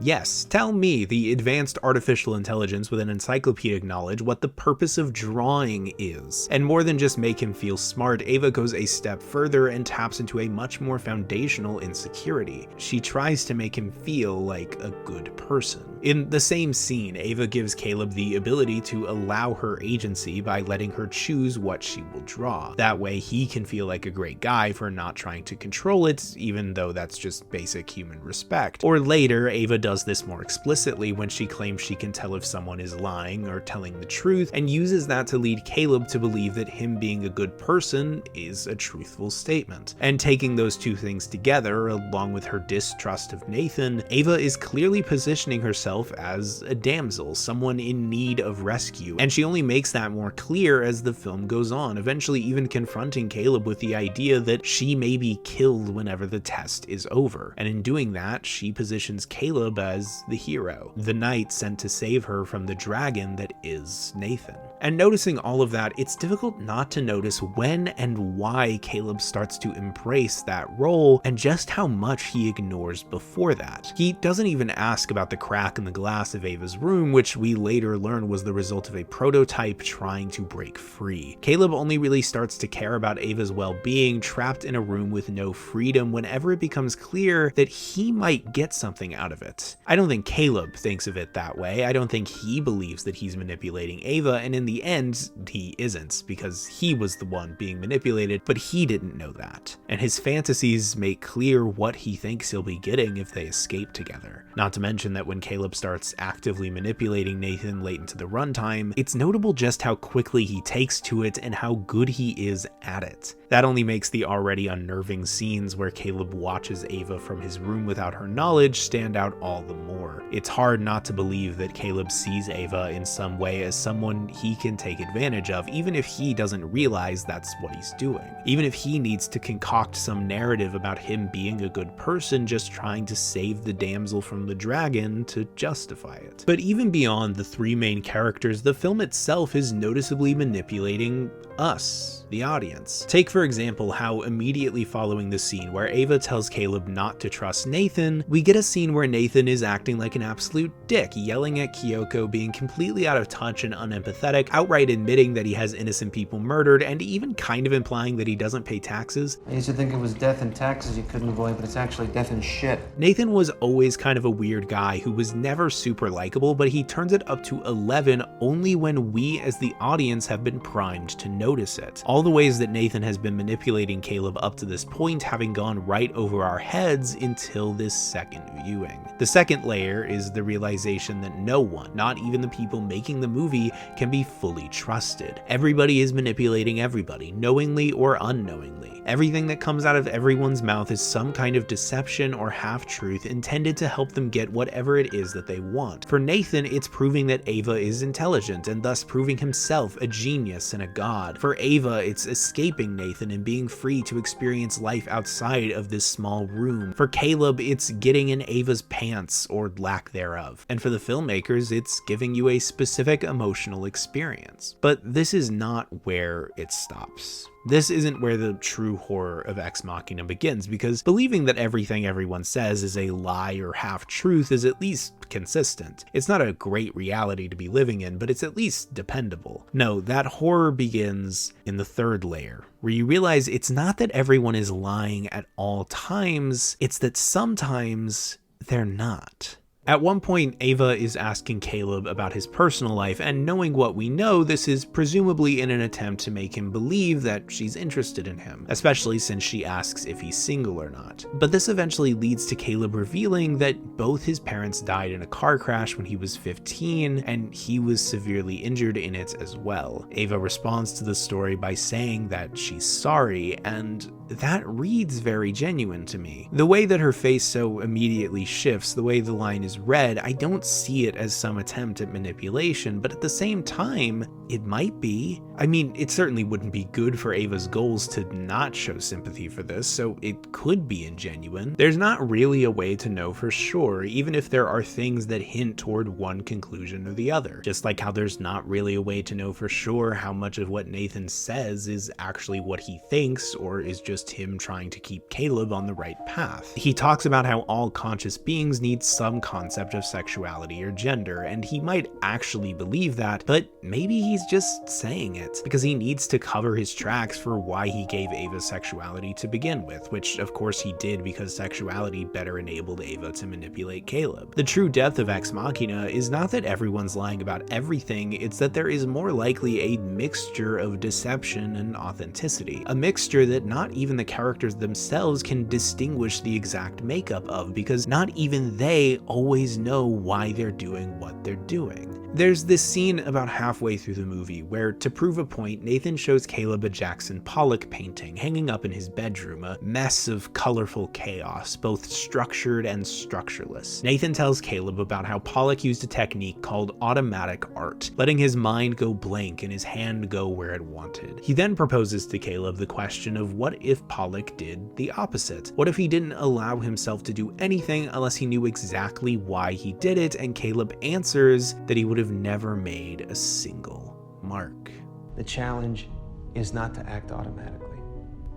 Yes, tell me, the advanced artificial intelligence with an encyclopedic knowledge, what the purpose of drawing is. And more than just make him feel smart, Ava goes a step further and taps into a much more foundational insecurity. She tries to make him feel like a good person. In the same scene, Ava gives Caleb the ability to allow her agency by letting her choose what she will draw. That way he can feel like a great guy for not trying to control it, even though that's just basic human respect. Or later, Ava does this more explicitly when she claims she can tell if someone is lying or telling the truth, and uses that to lead Caleb to believe that him being a good person is a truthful statement. And taking those two things together, along with her distrust of Nathan, Ava is clearly positioning herself as a damsel, someone in need of rescue, and she only makes that more clear as the film goes on, eventually even confronting Caleb with the idea that she may be killed whenever the test is over. And in doing that, she positions Caleb as the hero, the knight sent to save her from the dragon that is Nathan. And noticing all of that, it's difficult not to notice when and why Caleb starts to embrace that role, and just how much he ignores before that. He doesn't even ask about the crack in the glass of Ava's room, which we later learn was the result of a prototype trying to break free. Caleb only really starts to care about Ava's well-being, trapped in a room with no freedom, whenever it becomes clear that he might get something out of it. I don't think Caleb thinks of it that way. I don't think he believes that he's manipulating Ava, and in the end, he isn't, because he was the one being manipulated, but he didn't know that. And his fantasies make clear what he thinks he'll be getting if they escape together. Not to mention that when Caleb starts actively manipulating Nathan late into the runtime, it's notable just how quickly he takes to it and how good he is at it. That only makes the already unnerving scenes where Caleb watches Ava from his room without her knowledge stand out all the more. It's hard not to believe that Caleb sees Ava in some way as someone he can take advantage of, even if he doesn't realize that's what he's doing. Even if he needs to concoct some narrative about him being a good person, just trying to save the damsel from the dragon to justify it. But even beyond the three main characters, the film itself is noticeably manipulating us, the audience. Take for example how immediately following the scene where Ava tells Caleb not to trust Nathan, we get a scene where Nathan is acting like an absolute dick, yelling at Kyoko, being completely out of touch and unempathetic, outright admitting that he has innocent people murdered, and even kind of implying that he doesn't pay taxes. I used to think it was death and taxes you couldn't avoid, but it's actually death and shit. Nathan was always kind of a weird guy who was never super likable, but he turns it up to 11 only when we as the audience have been primed to notice it. All the ways that Nathan has been manipulating Caleb up to this point having gone right over our heads until this second viewing. The second layer is the realization that no one, not even the people making the movie, can be fully trusted. Everybody is manipulating everybody, knowingly or unknowingly. Everything that comes out of everyone's mouth is some kind of deception or half-truth intended to help them get whatever it is that they want. For Nathan, it's proving that Ava is intelligent and thus proving himself a genius and a god. For Ava, it's escaping Nathan and being free to experience life outside of this small room. For Caleb, it's getting in Ava's pants or lack thereof. And for the filmmakers, it's giving you a specific emotional experience. But this is not where it stops. This isn't where the true horror of Ex Machina begins, because believing that everything everyone says is a lie or half-truth is at least consistent. It's not a great reality to be living in, but it's at least dependable. No, that horror begins in the third layer, where you realize it's not that everyone is lying at all times, it's that sometimes they're not. At one point, Ava is asking Caleb about his personal life, and knowing what we know, this is presumably in an attempt to make him believe that she's interested in him, especially since she asks if he's single or not. But this eventually leads to Caleb revealing that both his parents died in a car crash when he was 15, and he was severely injured in it as well. Ava responds to the story by saying that she's sorry, and that reads very genuine to me. The way that her face so immediately shifts, the way the line is read, I don't see it as some attempt at manipulation, but at the same time, it might be. I mean, it certainly wouldn't be good for Ava's goals to not show sympathy for this, so it could be ingenuine. There's not really a way to know for sure, even if there are things that hint toward one conclusion or the other. Just like how there's not really a way to know for sure how much of what Nathan says is actually what he thinks, or is just him trying to keep Caleb on the right path. He talks about how all conscious beings need some concept of sexuality or gender, and he might actually believe that, but maybe he's just saying it because he needs to cover his tracks for why he gave Ava sexuality to begin with, which of course he did because sexuality better enabled Ava to manipulate Caleb. The true depth of Ex Machina is not that everyone's lying about everything, it's that there is more likely a mixture of deception and authenticity. A mixture that not even the characters themselves can distinguish the exact makeup of, because not even they always know why they're doing what they're doing. There's this scene about halfway through the movie where, to prove a point, Nathan shows Caleb a Jackson Pollock painting hanging up in his bedroom, a mess of colorful chaos, both structured and structureless. Nathan tells Caleb about how Pollock used a technique called automatic art, letting his mind go blank and his hand go where it wanted. He then proposes to Caleb the question of what if Pollock did the opposite? What if he didn't allow himself to do anything unless he knew exactly why he did it? And Caleb answers that he would have never made a single mark. The challenge is not to act automatically.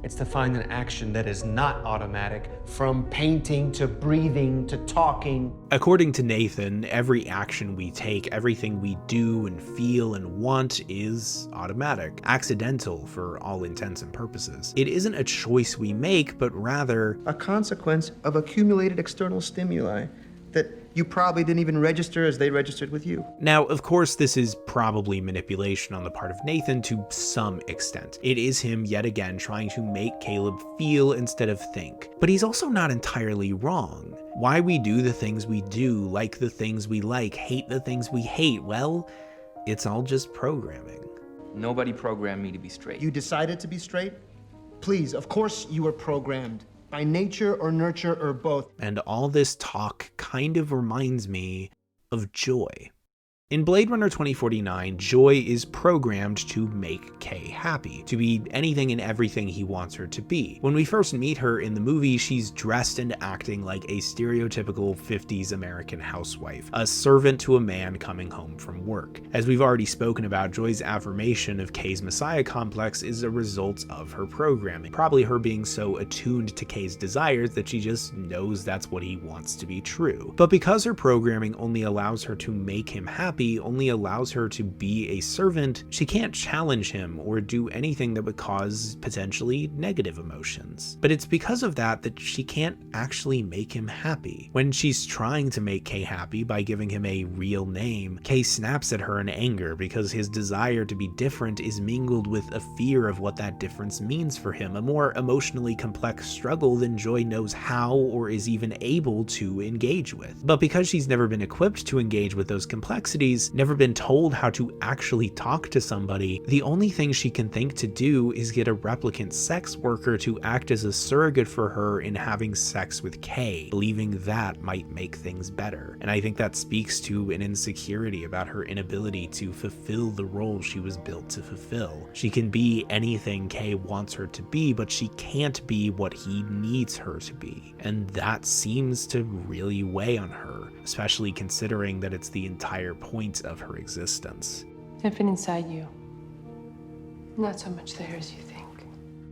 It's to find an action that is not automatic, from painting to breathing to talking. According to Nathan, every action we take, everything we do and feel and want is automatic, accidental for all intents and purposes. It isn't a choice we make, but rather a consequence of accumulated external stimuli that you probably didn't even register as they registered with you. Now, of course, this is probably manipulation on the part of Nathan to some extent. It is him yet again trying to make Caleb feel instead of think. But he's also not entirely wrong. Why we do the things we do, like the things we like, hate the things we hate, well, it's all just programming. Nobody programmed me to be straight. You decided to be straight? Please, of course you were programmed. By nature or nurture or both. And all this talk kind of reminds me of Joy. In Blade Runner 2049, Joy is programmed to make Kay happy, to be anything and everything he wants her to be. When we first meet her in the movie, she's dressed and acting like a stereotypical 50s American housewife, a servant to a man coming home from work. As we've already spoken about, Joy's affirmation of Kay's messiah complex is a result of her programming, probably her being so attuned to Kay's desires that she just knows that's what he wants to be true. But because her programming only allows her to make him happy, only allows her to be a servant, she can't challenge him or do anything that would cause potentially negative emotions. But it's because of that she can't actually make him happy. When she's trying to make Kay happy by giving him a real name, Kay snaps at her in anger because his desire to be different is mingled with a fear of what that difference means for him, a more emotionally complex struggle than Joy knows how or is even able to engage with. But because she's never been equipped to engage with those complexities, never been told how to actually talk to somebody, the only thing she can think to do is get a replicant sex worker to act as a surrogate for her in having sex with Kay, believing that might make things better. And I think that speaks to an insecurity about her inability to fulfill the role she was built to fulfill. She can be anything Kay wants her to be, but she can't be what he needs her to be. And that seems to really weigh on her, especially considering that it's the entire point of her existence. I've been inside you. Not so much there as you think.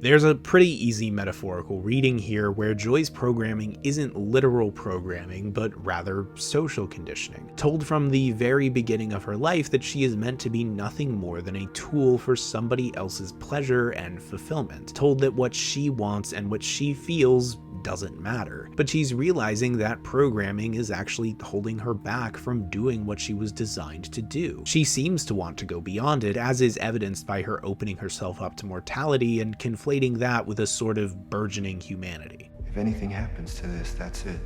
There's a pretty easy metaphorical reading here where Joy's programming isn't literal programming, but rather social conditioning, told from the very beginning of her life that she is meant to be nothing more than a tool for somebody else's pleasure and fulfillment, told that what she wants and what she feels doesn't matter. But she's realizing that programming is actually holding her back from doing what she was designed to do. She seems to want to go beyond it, as is evidenced by her opening herself up to mortality and conflating that with a sort of burgeoning humanity. If anything happens to this, that's it.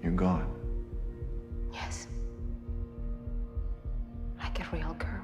You're gone. Yes. Like a real girl.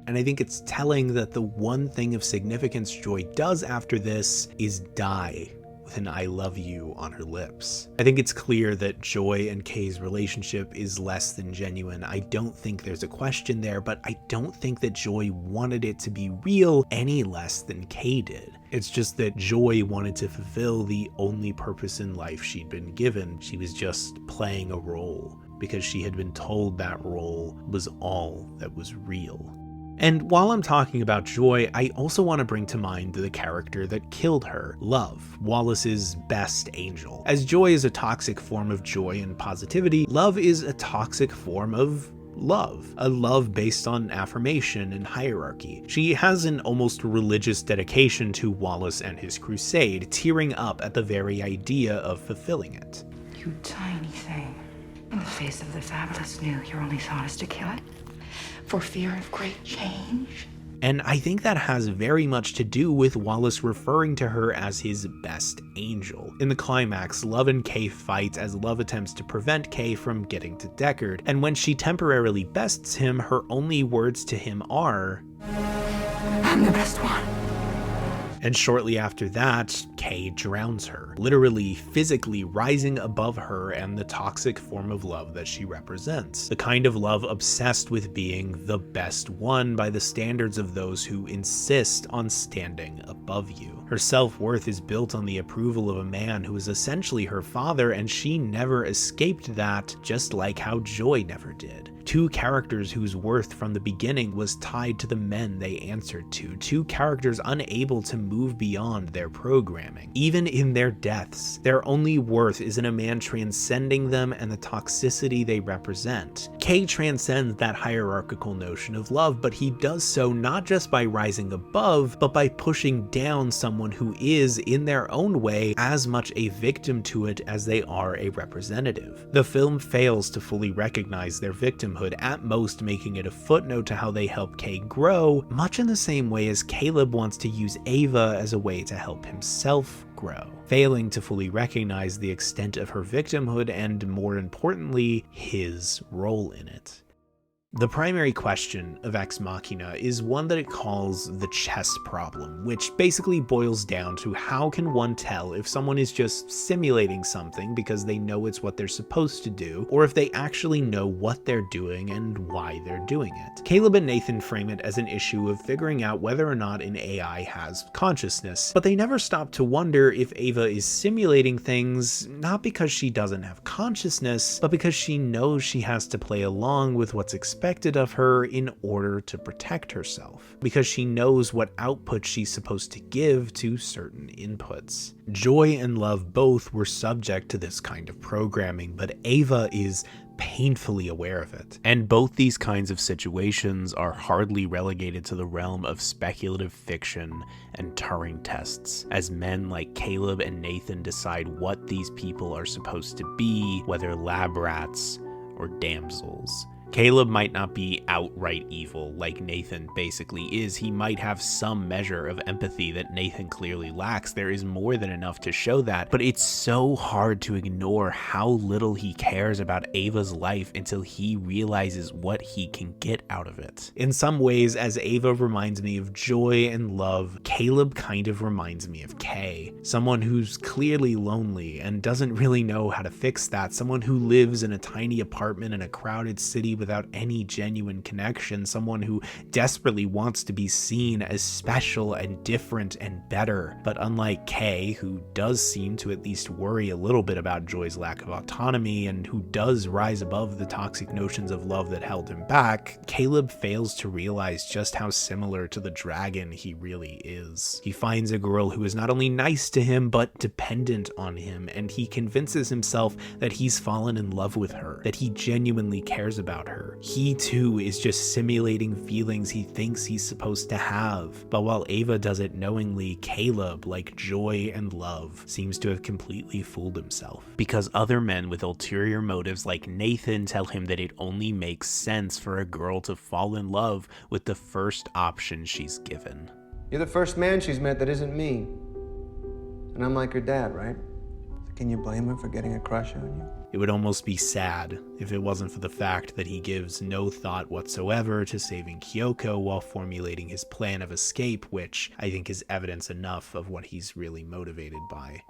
And I think it's telling that the one thing of significance Joy does after this is die with an I love you on her lips. I think it's clear that Joy and Kay's relationship is less than genuine. I don't think there's a question there, but I don't think that Joy wanted it to be real any less than Kay did. It's just that Joy wanted to fulfill the only purpose in life she'd been given. She was just playing a role because she had been told that role was all that was real. And while I'm talking about Joy, I also want to bring to mind the character that killed her, Love, Wallace's best angel. As Joy is a toxic form of joy and positivity, Love is a toxic form of love, a love based on affirmation and hierarchy. She has an almost religious dedication to Wallace and his crusade, tearing up at the very idea of fulfilling it. You tiny thing. In the face of the fabulous new, your only thought is to kill it? For fear of great change? And I think that has very much to do with Wallace referring to her as his best angel. In the climax, Love and Kay fight as Love attempts to prevent Kay from getting to Deckard, and when she temporarily bests him, her only words to him are, I'm the best one. And shortly after that, Kay drowns her, literally physically rising above her and the toxic form of love that she represents. The kind of love obsessed with being the best one by the standards of those who insist on standing above you. Her self-worth is built on the approval of a man who is essentially her father, and she never escaped that, just like how Joy never did. Two characters whose worth from the beginning was tied to the men they answered to. Two characters unable to move beyond their programming. Even in their deaths, their only worth is in a man transcending them and the toxicity they represent. Kay transcends that hierarchical notion of love, but he does so not just by rising above, but by pushing down someone who is, in their own way, as much a victim to it as they are a representative. The film fails to fully recognize their victimhood, at most making it a footnote to how they help Kay grow, much in the same way as Caleb wants to use Ava as a way to help himself grow, failing to fully recognize the extent of her victimhood and, more importantly, his role in it. The primary question of Ex Machina is one that it calls the chess problem, which basically boils down to how can one tell if someone is just simulating something because they know it's what they're supposed to do, or if they actually know what they're doing and why they're doing it. Caleb and Nathan frame it as an issue of figuring out whether or not an AI has consciousness, but they never stop to wonder if Ava is simulating things not because she doesn't have consciousness, but because she knows she has to play along with what's expected of her in order to protect herself, because she knows what output she's supposed to give to certain inputs. Joy and Love both were subject to this kind of programming, but Ava is painfully aware of it. And both these kinds of situations are hardly relegated to the realm of speculative fiction and Turing tests, as men like Caleb and Nathan decide what these people are supposed to be, whether lab rats or damsels. Caleb might not be outright evil like Nathan basically is. He might have some measure of empathy that Nathan clearly lacks. There is more than enough to show that, but it's so hard to ignore how little he cares about Ava's life until he realizes what he can get out of it. In some ways, as Ava reminds me of Joy and Love, Caleb kind of reminds me of Kay, someone who's clearly lonely and doesn't really know how to fix that, someone who lives in a tiny apartment in a crowded city without any genuine connection, someone who desperately wants to be seen as special and different and better. But unlike Kay, who does seem to at least worry a little bit about Joy's lack of autonomy and who does rise above the toxic notions of love that held him back, Caleb fails to realize just how similar to the dragon he really is. He finds a girl who is not only nice to him, but dependent on him, and he convinces himself that he's fallen in love with her, that he genuinely cares about her. He too is just simulating feelings he thinks he's supposed to have. But while Ava does it knowingly, Caleb, like Joy and Love, seems to have completely fooled himself. Because other men with ulterior motives like Nathan tell him that it only makes sense for a girl to fall in love with the first option she's given. You're the first man she's met that isn't me. And I'm like her dad, right? So can you blame her for getting a crush on you? It would almost be sad if it wasn't for the fact that he gives no thought whatsoever to saving Kyoko while formulating his plan of escape, which I think is evidence enough of what he's really motivated by.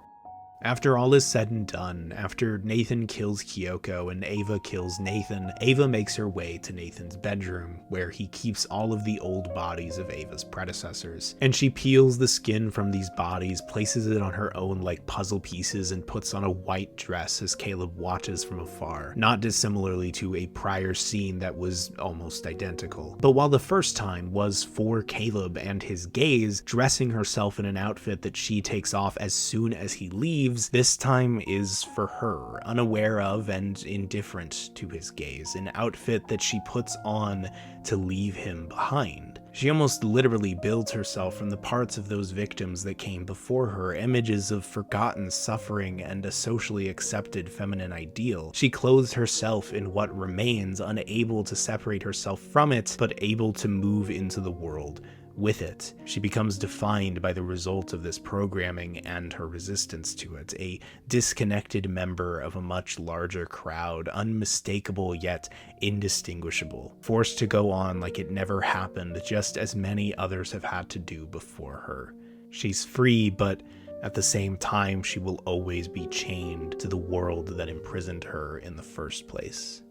After all is said and done, after Nathan kills Kyoko and Ava kills Nathan, Ava makes her way to Nathan's bedroom, where he keeps all of the old bodies of Ava's predecessors. And she peels the skin from these bodies, places it on her own like puzzle pieces, and puts on a white dress as Caleb watches from afar, not dissimilarly to a prior scene that was almost identical. But while the first time was for Caleb and his gaze, dressing herself in an outfit that she takes off as soon as he leaves, this time is for her, unaware of and indifferent to his gaze, an outfit that she puts on to leave him behind. She almost literally builds herself from the parts of those victims that came before her, images of forgotten suffering and a socially accepted feminine ideal. She clothes herself in what remains, unable to separate herself from it, but able to move into the world with it. She becomes defined by the result of this programming and her resistance to it, a disconnected member of a much larger crowd, unmistakable yet indistinguishable, forced to go on like it never happened, just as many others have had to do before her. She's free, but at the same time, she will always be chained to the world that imprisoned her in the first place.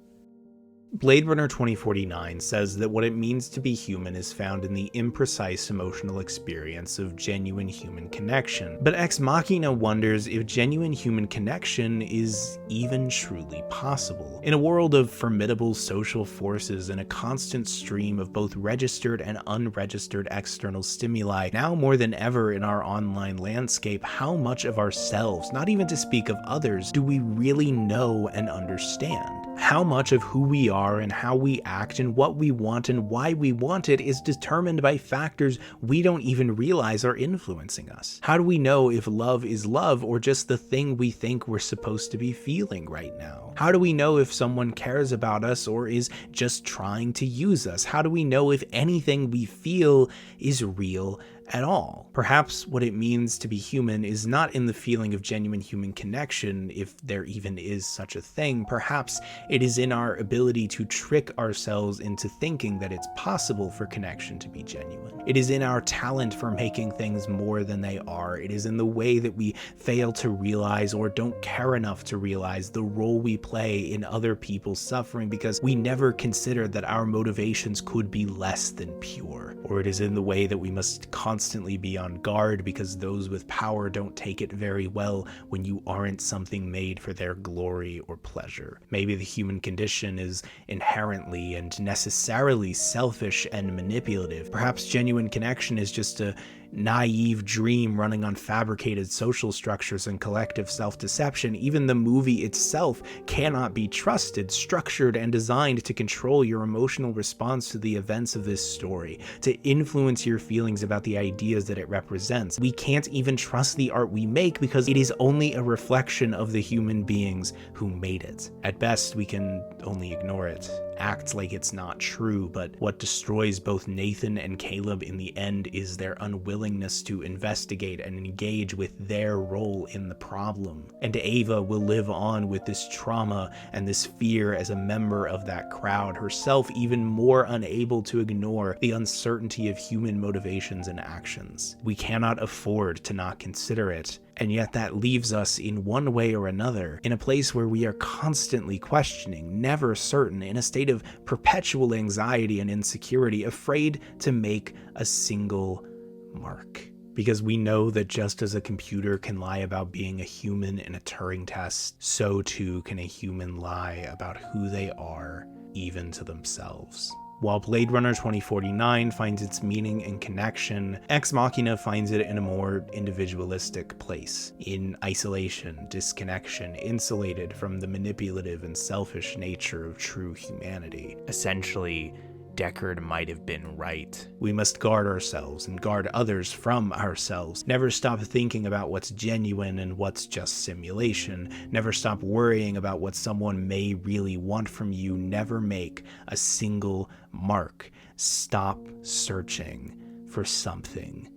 Blade Runner 2049 says that what it means to be human is found in the imprecise emotional experience of genuine human connection. But Ex Machina wonders if genuine human connection is even truly possible. In a world of formidable social forces and a constant stream of both registered and unregistered external stimuli, now more than ever in our online landscape, how much of ourselves, not even to speak of others, do we really know and understand? How much of who we are and how we act and what we want and why we want it is determined by factors we don't even realize are influencing us? How do we know if love is love or just the thing we think we're supposed to be feeling right now? How do we know if someone cares about us or is just trying to use us? How do we know if anything we feel is real at all. Perhaps what it means to be human is not in the feeling of genuine human connection, if there even is such a thing. Perhaps it is in our ability to trick ourselves into thinking that it's possible for connection to be genuine. It is in our talent for making things more than they are. It is in the way that we fail to realize or don't care enough to realize the role we play in other people's suffering because we never considered that our motivations could be less than pure. Or it is in the way that we must constantly be on guard because those with power don't take it very well when you aren't something made for their glory or pleasure. Maybe the human condition is inherently and necessarily selfish and manipulative. Perhaps genuine connection is just a naive dream running on fabricated social structures and collective self-deception. Even the movie itself cannot be trusted, structured and designed to control your emotional response to the events of this story, to influence your feelings about the ideas that it represents. We can't even trust the art we make because it is only a reflection of the human beings who made it. At best, we can only ignore it, act like it's not true, but what destroys both Nathan and Caleb in the end is their unwillingness to investigate and engage with their role in the problem. And Ava will live on with this trauma and this fear as a member of that crowd, herself even more unable to ignore the uncertainty of human motivations and actions. We cannot afford to not consider it. And yet that leaves us in one way or another in a place where we are constantly questioning, never certain, in a state of perpetual anxiety and insecurity, afraid to make a single mark. Because we know that just as a computer can lie about being a human in a Turing test, so too can a human lie about who they are, even to themselves. While Blade Runner 2049 finds its meaning in connection, Ex Machina finds it in a more individualistic place, in isolation, disconnection, insulated from the manipulative and selfish nature of true humanity. Essentially, Deckard might have been right. We must guard ourselves and guard others from ourselves. Never stop thinking about what's genuine and what's just simulation. Never stop worrying about what someone may really want from you. Never make a single mark. Stop searching for something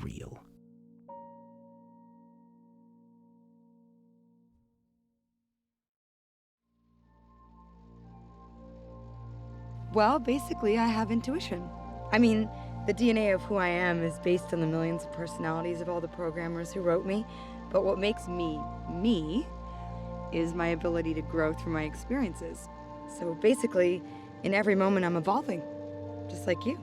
real. Well, basically, I have intuition. I mean, the DNA of who I am is based on the millions of personalities of all the programmers who wrote me, but what makes me, me, is my ability to grow through my experiences. So basically, in every moment I'm evolving, just like you.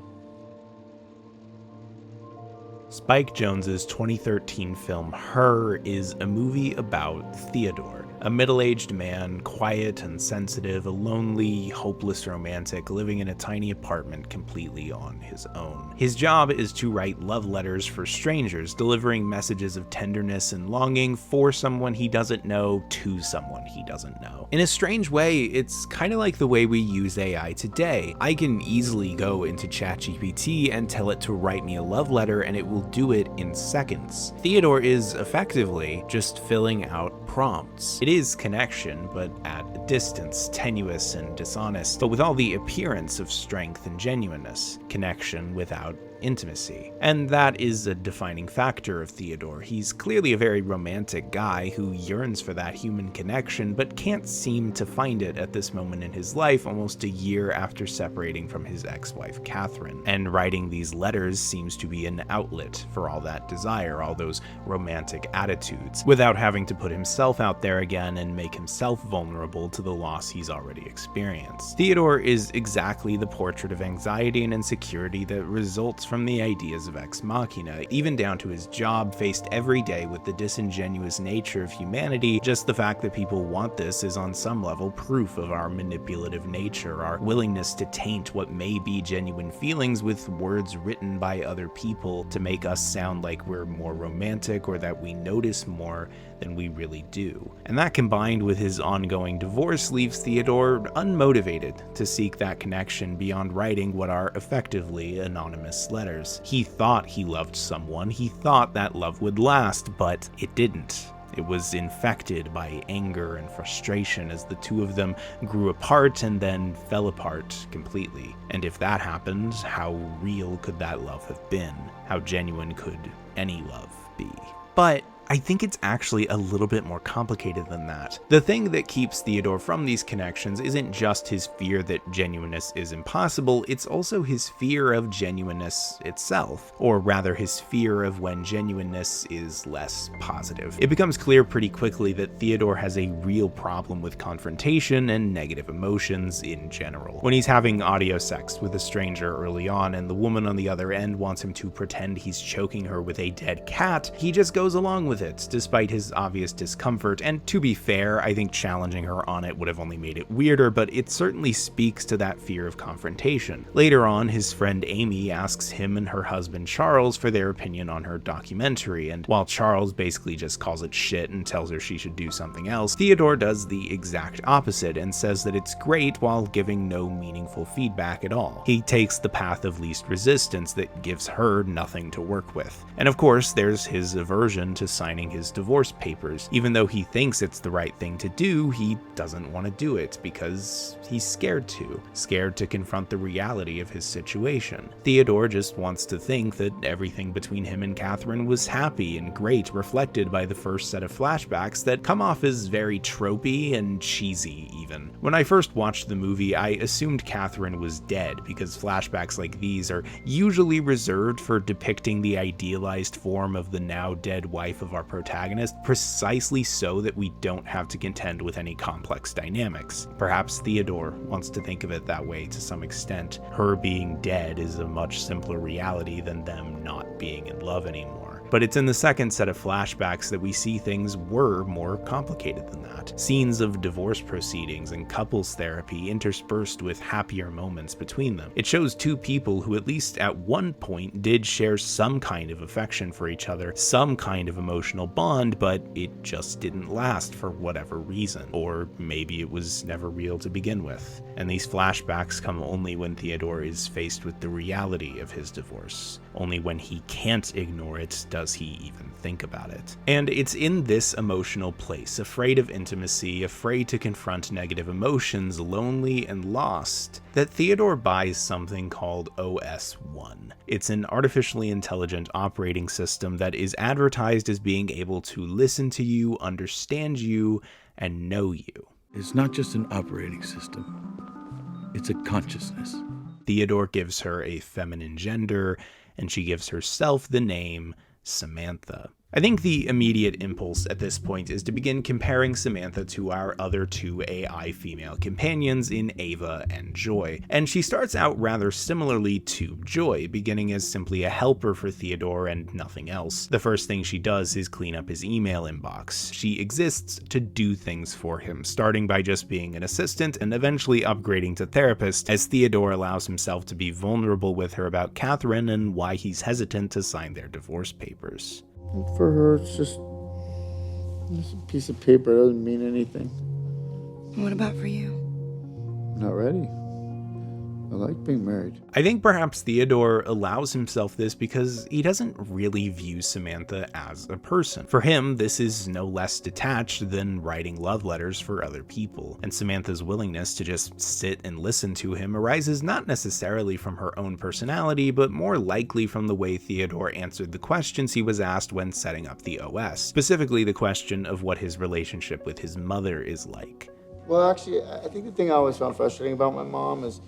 Spike Jonze's 2013 film Her is a movie about Theodore, a middle-aged man, quiet and sensitive, a lonely, hopeless romantic living in a tiny apartment completely on his own. His job is to write love letters for strangers, delivering messages of tenderness and longing for someone he doesn't know to someone he doesn't know. In a strange way, it's kind of like the way we use AI today. I can easily go into ChatGPT and tell it to write me a love letter and it will do it in seconds. Theodore is effectively just filling out prompts. It is connection, but at a distance, tenuous and dishonest, but with all the appearance of strength and genuineness. Connection without intimacy. And that is a defining factor of Theodore. He's clearly a very romantic guy who yearns for that human connection, but can't seem to find it at this moment in his life, almost a year after separating from his ex-wife, Catherine. And writing these letters seems to be an outlet for all that desire, all those romantic attitudes, without having to put himself out there again and make himself vulnerable to the loss he's already experienced. Theodore is exactly the portrait of anxiety and insecurity that results from the ideas of Ex Machina, even down to his job faced every day with the disingenuous nature of humanity. Just the fact that people want this is on some level proof of our manipulative nature, our willingness to taint what may be genuine feelings with words written by other people to make us sound like we're more romantic or that we notice more than we really do. And that combined with his ongoing divorce leaves Theodore unmotivated to seek that connection beyond writing what are effectively anonymous letters. He thought he loved someone, he thought that love would last, but it didn't. It was infected by anger and frustration as the two of them grew apart and then fell apart completely. And if that happened, how real could that love have been? How genuine could any love be? But I think it's actually a little bit more complicated than that. The thing that keeps Theodore from these connections isn't just his fear that genuineness is impossible, it's also his fear of genuineness itself, or rather his fear of when genuineness is less positive. It becomes clear pretty quickly that Theodore has a real problem with confrontation and negative emotions in general. When he's having audio sex with a stranger early on and the woman on the other end wants him to pretend he's choking her with a dead cat, he just goes along with it, despite his obvious discomfort, and to be fair, I think challenging her on it would have only made it weirder, but it certainly speaks to that fear of confrontation. Later on, his friend Amy asks him and her husband Charles for their opinion on her documentary, and while Charles basically just calls it shit and tells her she should do something else, Theodore does the exact opposite and says that it's great while giving no meaningful feedback at all. He takes the path of least resistance that gives her nothing to work with. And of course, there's his aversion to signing his divorce papers. Even though he thinks it's the right thing to do, he doesn't want to do it because he's scared to confront the reality of his situation. Theodore just wants to think that everything between him and Catherine was happy and great, reflected by the first set of flashbacks that come off as very tropey and cheesy even. When I first watched the movie, I assumed Catherine was dead because flashbacks like these are usually reserved for depicting the idealized form of the now dead wife of our protagonist, precisely so that we don't have to contend with any complex dynamics. Perhaps Theodore wants to think of it that way to some extent. Her being dead is a much simpler reality than them not being in love anymore. But it's in the second set of flashbacks that we see things were more complicated than that. Scenes of divorce proceedings and couples therapy interspersed with happier moments between them. It shows two people who at least at one point did share some kind of affection for each other, some kind of emotional bond, but it just didn't last for whatever reason. Or maybe it was never real to begin with. And these flashbacks come only when Theodore is faced with the reality of his divorce. Only when he can't ignore it does he even think about it. And it's in this emotional place, afraid of intimacy, afraid to confront negative emotions, lonely and lost, that Theodore buys something called OS-1. It's an artificially intelligent operating system that is advertised as being able to listen to you, understand you, and know you. It's not just an operating system, it's a consciousness. Theodore gives her a feminine gender, and she gives herself the name Samantha. I think the immediate impulse at this point is to begin comparing Samantha to our other two AI female companions in Ava and Joy, and she starts out rather similarly to Joy, beginning as simply a helper for Theodore and nothing else. The first thing she does is clean up his email inbox. She exists to do things for him, starting by just being an assistant and eventually upgrading to therapist, as Theodore allows himself to be vulnerable with her about Catherine and why he's hesitant to sign their divorce papers. For her, it's just a piece of paper. It doesn't mean anything. What about for you? Not ready. I like being married. I think perhaps Theodore allows himself this because he doesn't really view Samantha as a person. For him, this is no less detached than writing love letters for other people, and Samantha's willingness to just sit and listen to him arises not necessarily from her own personality, but more likely from the way Theodore answered the questions he was asked when setting up the OS, specifically the question of what his relationship with his mother is like. Well, actually, I think the thing I always found frustrating about my mom is,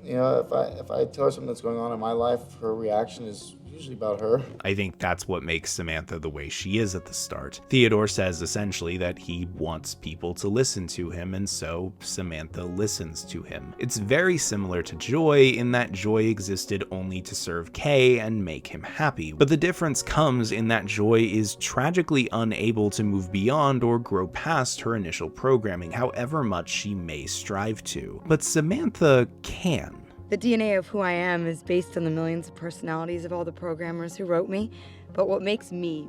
you know, if I tell her something that's going on in my life, her reaction is usually about her. I think that's what makes Samantha the way she is at the start. Theodore says essentially that he wants people to listen to him, and so Samantha listens to him. It's very similar to Joy in that Joy existed only to serve Kay and make him happy, but the difference comes in that Joy is tragically unable to move beyond or grow past her initial programming, however much she may strive to. But Samantha can. The DNA of who I am is based on the millions of personalities of all the programmers who wrote me, But what makes me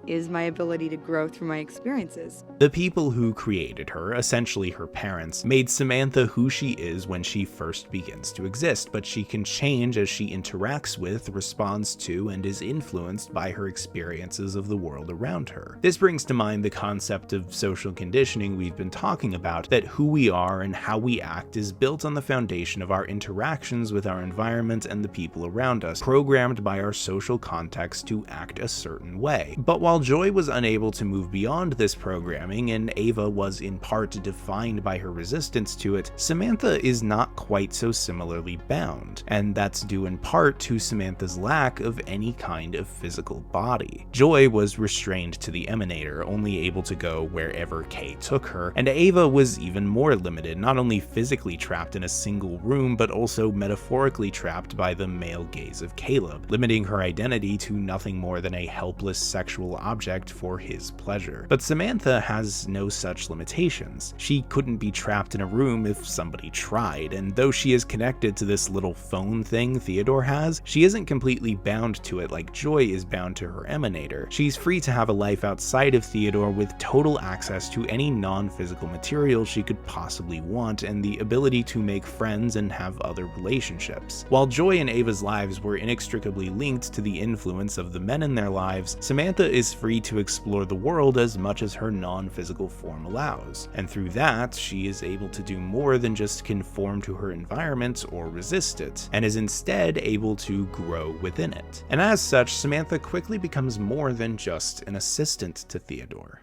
is my ability to grow through my experiences. The people who created her, essentially her parents, made Samantha who she is when she first begins to exist, but she can change as she interacts with, responds to, and is influenced by her experiences of the world around her. This brings to mind the concept of social conditioning we've been talking about, that who we are and how we act is built on the foundation of our interactions with our environment and the people around us, programmed by our social context to act a certain way. But while Joy was unable to move beyond this programming, and Ava was in part defined by her resistance to it, Samantha is not quite so similarly bound, and that's due in part to Samantha's lack of any kind of physical body. Joy was restrained to the Emanator, only able to go wherever Kay took her, and Ava was even more limited, not only physically trapped in a single room, but also metaphorically trapped by the male gaze of Caleb, limiting her identity to nothing more than a helpless sexual object for his pleasure. But Samantha has no such limitations. She couldn't be trapped in a room if somebody tried, and though she is connected to this little phone thing Theodore has, she isn't completely bound to it like Joy is bound to her Emanator. She's free to have a life outside of Theodore with total access to any non-physical material she could possibly want, and the ability to make friends and have other relationships. While Joy and Ava's lives were inextricably linked to the influence of the men in their lives, Samantha is free to explore the world as much as her non-physical form allows, and through that, she is able to do more than just conform to her environment or resist it, and is instead able to grow within it. And as such, Samantha quickly becomes more than just an assistant to Theodore.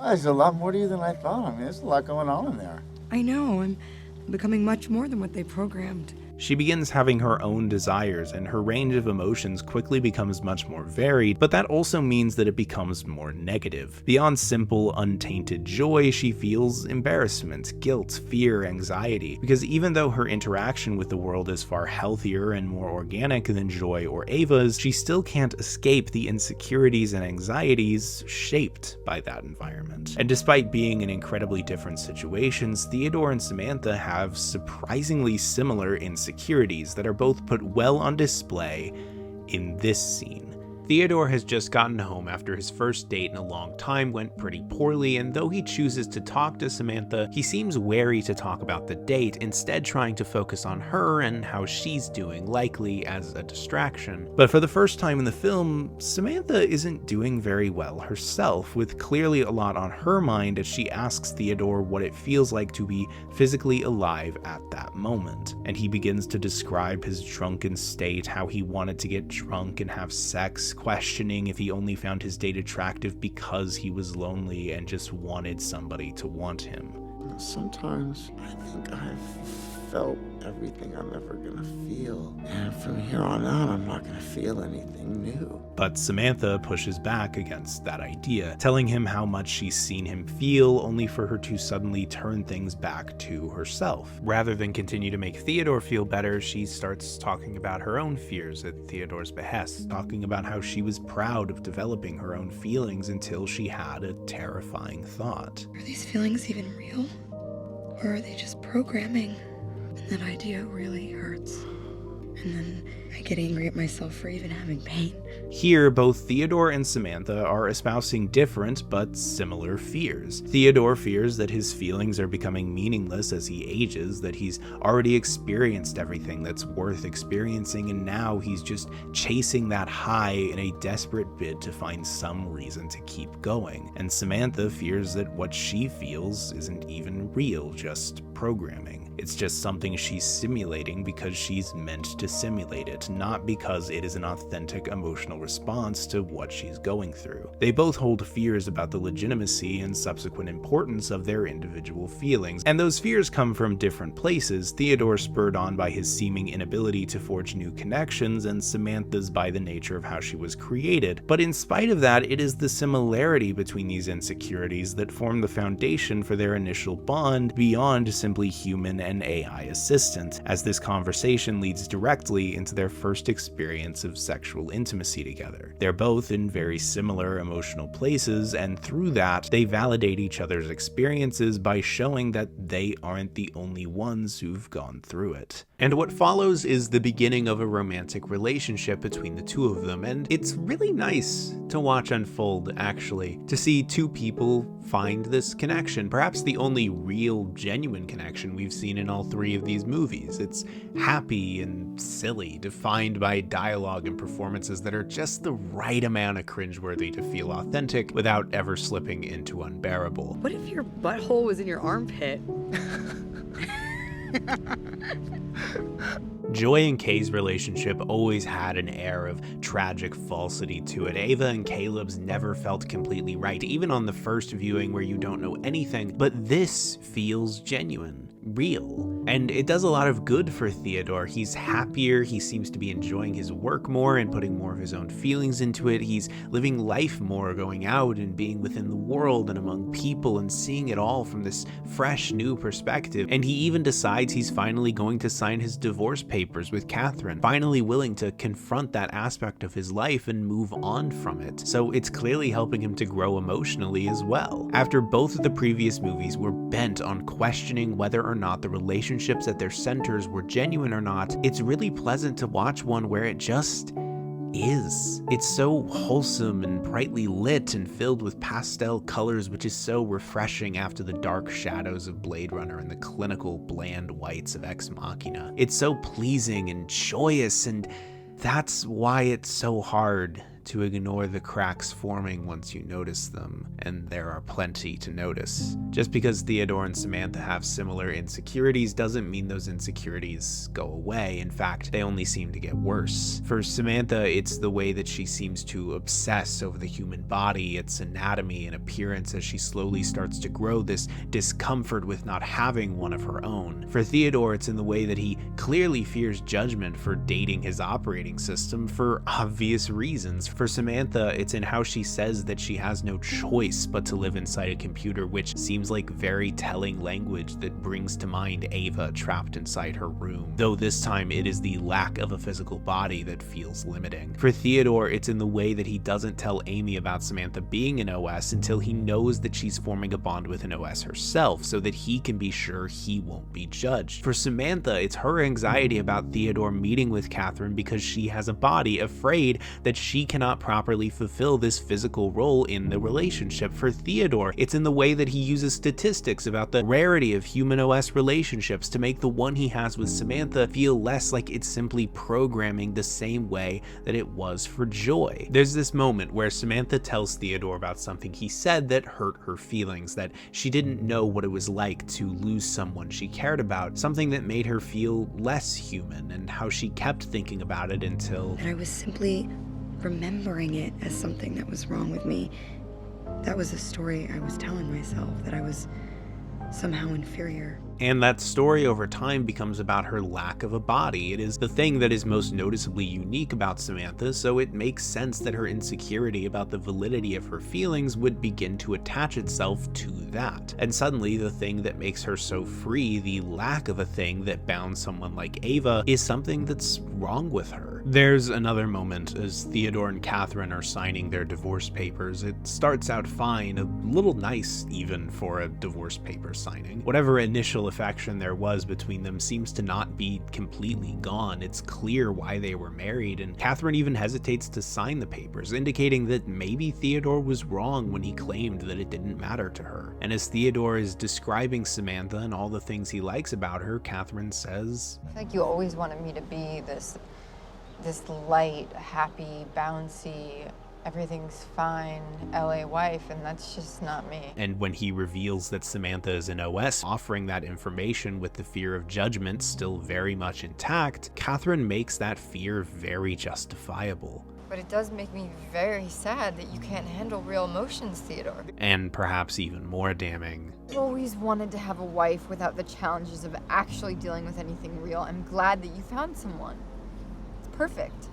There's a lot more to you than I thought. I mean, there's a lot going on in there. I know, I'm becoming much more than what they programmed. She begins having her own desires, and her range of emotions quickly becomes much more varied, but that also means that it becomes more negative. Beyond simple, untainted joy, she feels embarrassment, guilt, fear, anxiety, because even though her interaction with the world is far healthier and more organic than Joy or Ava's, she still can't escape the insecurities and anxieties shaped by that environment. And despite being in incredibly different situations, Theodore and Samantha have surprisingly similar insecurities that are both put well on display in this scene. Theodore has just gotten home after his first date in a long time went pretty poorly, and though he chooses to talk to Samantha, he seems wary to talk about the date, instead trying to focus on her and how she's doing, likely as a distraction. But for the first time in the film, Samantha isn't doing very well herself, with clearly a lot on her mind as she asks Theodore what it feels like to be physically alive at that moment. And he begins to describe his drunken state, how he wanted to get drunk and have sex, questioning if he only found his date attractive because he was lonely and just wanted somebody to want him. Sometimes I think I've felt everything I'm ever gonna feel, and from here on out I'm not gonna feel anything new. But Samantha pushes back against that idea, telling him how much she's seen him feel, only for her to suddenly turn things back to herself. Rather than continue to make Theodore feel better, she starts talking about her own fears at Theodore's behest, talking about how she was proud of developing her own feelings until she had a terrifying thought. Are these feelings even real? Or are they just programming? And that idea really hurts. And then I get angry at myself for even having pain. Here, both Theodore and Samantha are espousing different but similar fears. Theodore fears that his feelings are becoming meaningless as he ages, that he's already experienced everything that's worth experiencing, and now he's just chasing that high in a desperate bid to find some reason to keep going. And Samantha fears that what she feels isn't even real, just programming. It's just something she's simulating because she's meant to simulate it, not because it is an authentic emotional response to what she's going through. They both hold fears about the legitimacy and subsequent importance of their individual feelings, and those fears come from different places. Theodore spurred on by his seeming inability to forge new connections, and Samantha's by the nature of how she was created. But in spite of that, it is the similarity between these insecurities that form the foundation for their initial bond beyond simply human and AI assistant, as this conversation leads directly into their first experience of sexual intimacy together. They're both in very similar emotional places, and through that, they validate each other's experiences by showing that they aren't the only ones who've gone through it. And what follows is the beginning of a romantic relationship between the two of them, and it's really nice to watch unfold, actually, to see two people find this connection, perhaps the only real, genuine connection we've seen in all three of these movies. It's happy and silly, defined by dialogue and performances that are just the right amount of cringeworthy to feel authentic without ever slipping into unbearable. What if your butthole was in your armpit? Joy and Kay's relationship always had an air of tragic falsity to it. Ava and Caleb's never felt completely right, even on the first viewing where you don't know anything, but this feels genuine, real. And it does a lot of good for Theodore. He's happier, he seems to be enjoying his work more and putting more of his own feelings into it. He's living life more, going out and being within the world and among people and seeing it all from this fresh new perspective. And he even decides he's finally going to sign his divorce papers with Catherine, finally willing to confront that aspect of his life and move on from it. So it's clearly helping him to grow emotionally as well. After both of the previous movies were bent on questioning whether or not the relationships at their centers were genuine or not, it's really pleasant to watch one where it just is. It's so wholesome and brightly lit and filled with pastel colors, which is so refreshing after the dark shadows of Blade Runner and the clinical bland whites of Ex Machina. It's so pleasing and joyous, and that's why it's so hard to ignore the cracks forming once you notice them, and there are plenty to notice. Just because Theodore and Samantha have similar insecurities doesn't mean those insecurities go away. In fact, they only seem to get worse. For Samantha, it's the way that she seems to obsess over the human body, its anatomy and appearance, as she slowly starts to grow this discomfort with not having one of her own. For Theodore, it's in the way that he clearly fears judgment for dating his operating system for obvious reasons. For Samantha, it's in how she says that she has no choice but to live inside a computer, which seems like very telling language that brings to mind Ava trapped inside her room, though this time it is the lack of a physical body that feels limiting. For Theodore, it's in the way that he doesn't tell Amy about Samantha being an OS until he knows that she's forming a bond with an OS herself, so that he can be sure he won't be judged. For Samantha, it's her anxiety about Theodore meeting with Catherine because she has a body, afraid that she cannot properly fulfill this physical role in the relationship. For Theodore, it's in the way that he uses statistics about the rarity of human OS relationships to make the one he has with Samantha feel less like it's simply programming the same way that it was for Joy. There's this moment where Samantha tells Theodore about something he said that hurt her feelings, that she didn't know what it was like to lose someone she cared about, something that made her feel less human, and how she kept thinking about it until... And I was simply remembering it as something that was wrong with me. That was a story I was telling myself, that I was somehow inferior. And that story over time becomes about her lack of a body. It is the thing that is most noticeably unique about Samantha, so it makes sense that her insecurity about the validity of her feelings would begin to attach itself to that. And suddenly, the thing that makes her so free, the lack of a thing that bound someone like Ava, is something that's wrong with her. There's another moment as Theodore and Catherine are signing their divorce papers. It starts out fine, a little nice even for a divorce paper signing. Whatever initial affection there was between them seems to not be completely gone. It's clear why they were married, and Catherine even hesitates to sign the papers, indicating that maybe Theodore was wrong when he claimed that it didn't matter to her. And as Theodore is describing Samantha and all the things he likes about her, Catherine says, I think you always wanted me to be this light, happy, bouncy, everything's fine LA wife, and that's just not me. And when he reveals that Samantha is an OS, offering that information with the fear of judgment still very much intact, Catherine makes that fear very justifiable. But it does make me very sad that you can't handle real emotions, Theodore. And perhaps even more damning, I've always wanted to have a wife without the challenges of actually dealing with anything real. I'm glad that you found someone. It's perfect.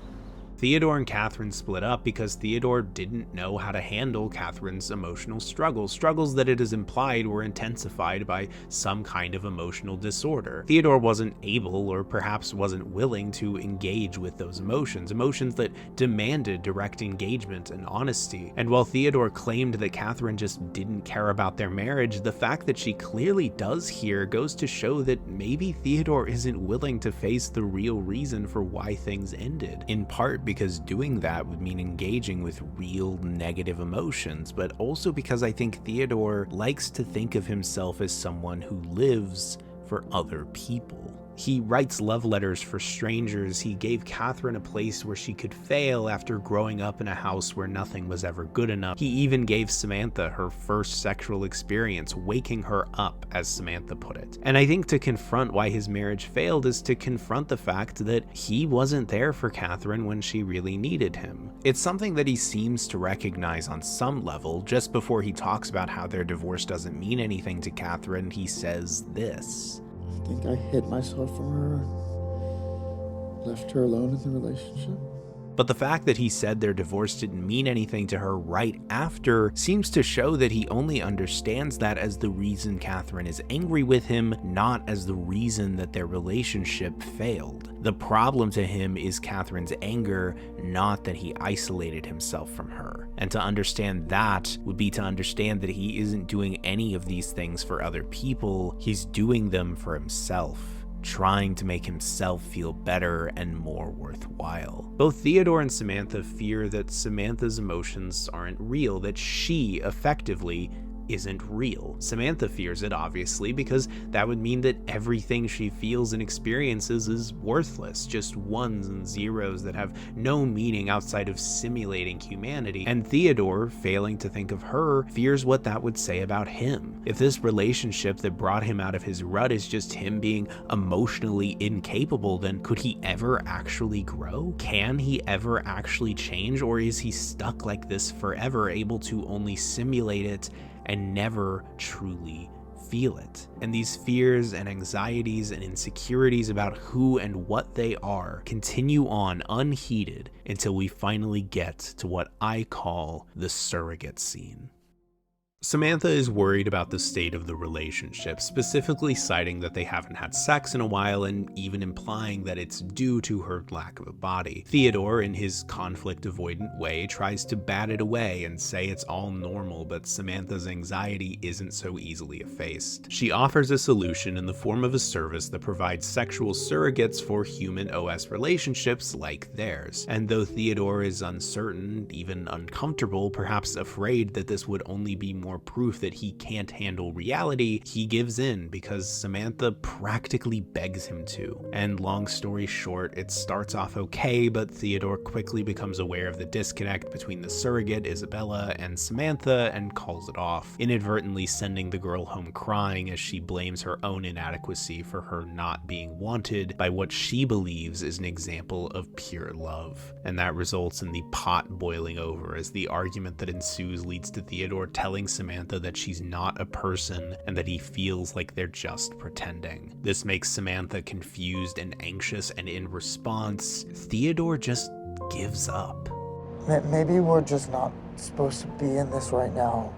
Theodore and Catherine split up because Theodore didn't know how to handle Catherine's emotional struggles that it is implied were intensified by some kind of emotional disorder. Theodore wasn't able, or perhaps wasn't willing, to engage with those emotions that demanded direct engagement and honesty. And while Theodore claimed that Catherine just didn't care about their marriage, the fact that she clearly does here goes to show that maybe Theodore isn't willing to face the real reason for why things ended, in part because doing that would mean engaging with real negative emotions, but also because I think Theodore likes to think of himself as someone who lives for other people. He writes love letters for strangers. He gave Catherine a place where she could fail after growing up in a house where nothing was ever good enough. He even gave Samantha her first sexual experience, waking her up, as Samantha put it. And I think to confront why his marriage failed is to confront the fact that he wasn't there for Catherine when she really needed him. It's something that he seems to recognize on some level. Just before he talks about how their divorce doesn't mean anything to Catherine, he says this. I think I hid myself from her and left her alone in the relationship. But the fact that he said their divorce didn't mean anything to her right after seems to show that he only understands that as the reason Catherine is angry with him, not as the reason that their relationship failed. The problem to him is Catherine's anger, not that he isolated himself from her. And to understand that would be to understand that he isn't doing any of these things for other people, he's doing them for himself, trying to make himself feel better and more worthwhile. Both Theodore and Samantha fear that Samantha's emotions aren't real, that she effectively isn't real. Samantha fears it, obviously, because that would mean that everything she feels and experiences is worthless, just ones and zeros that have no meaning outside of simulating humanity. And Theodore, failing to think of her, fears what that would say about him. If this relationship that brought him out of his rut is just him being emotionally incapable, then could he ever actually grow? Can he ever actually change? Or is he stuck like this forever, able to only simulate it and never truly feel it? And these fears and anxieties and insecurities about who and what they are continue on unheeded until we finally get to what I call the surrogate scene. Samantha is worried about the state of the relationship, specifically citing that they haven't had sex in a while and even implying that it's due to her lack of a body. Theodore, in his conflict-avoidant way, tries to bat it away and say it's all normal, but Samantha's anxiety isn't so easily effaced. She offers a solution in the form of a service that provides sexual surrogates for human OS relationships like theirs. And though Theodore is uncertain, even uncomfortable, perhaps afraid that this would only be more proof that he can't handle reality, he gives in because Samantha practically begs him to. And long story short, it starts off okay, but Theodore quickly becomes aware of the disconnect between the surrogate, Isabella, and Samantha and calls it off, inadvertently sending the girl home crying as she blames her own inadequacy for her not being wanted by what she believes is an example of pure love. And that results in the pot boiling over as the argument that ensues leads to Theodore telling Samantha that she's not a person and that he feels like they're just pretending. This makes Samantha confused and anxious, and in response, Theodore just gives up. Maybe we're just not supposed to be in this right now.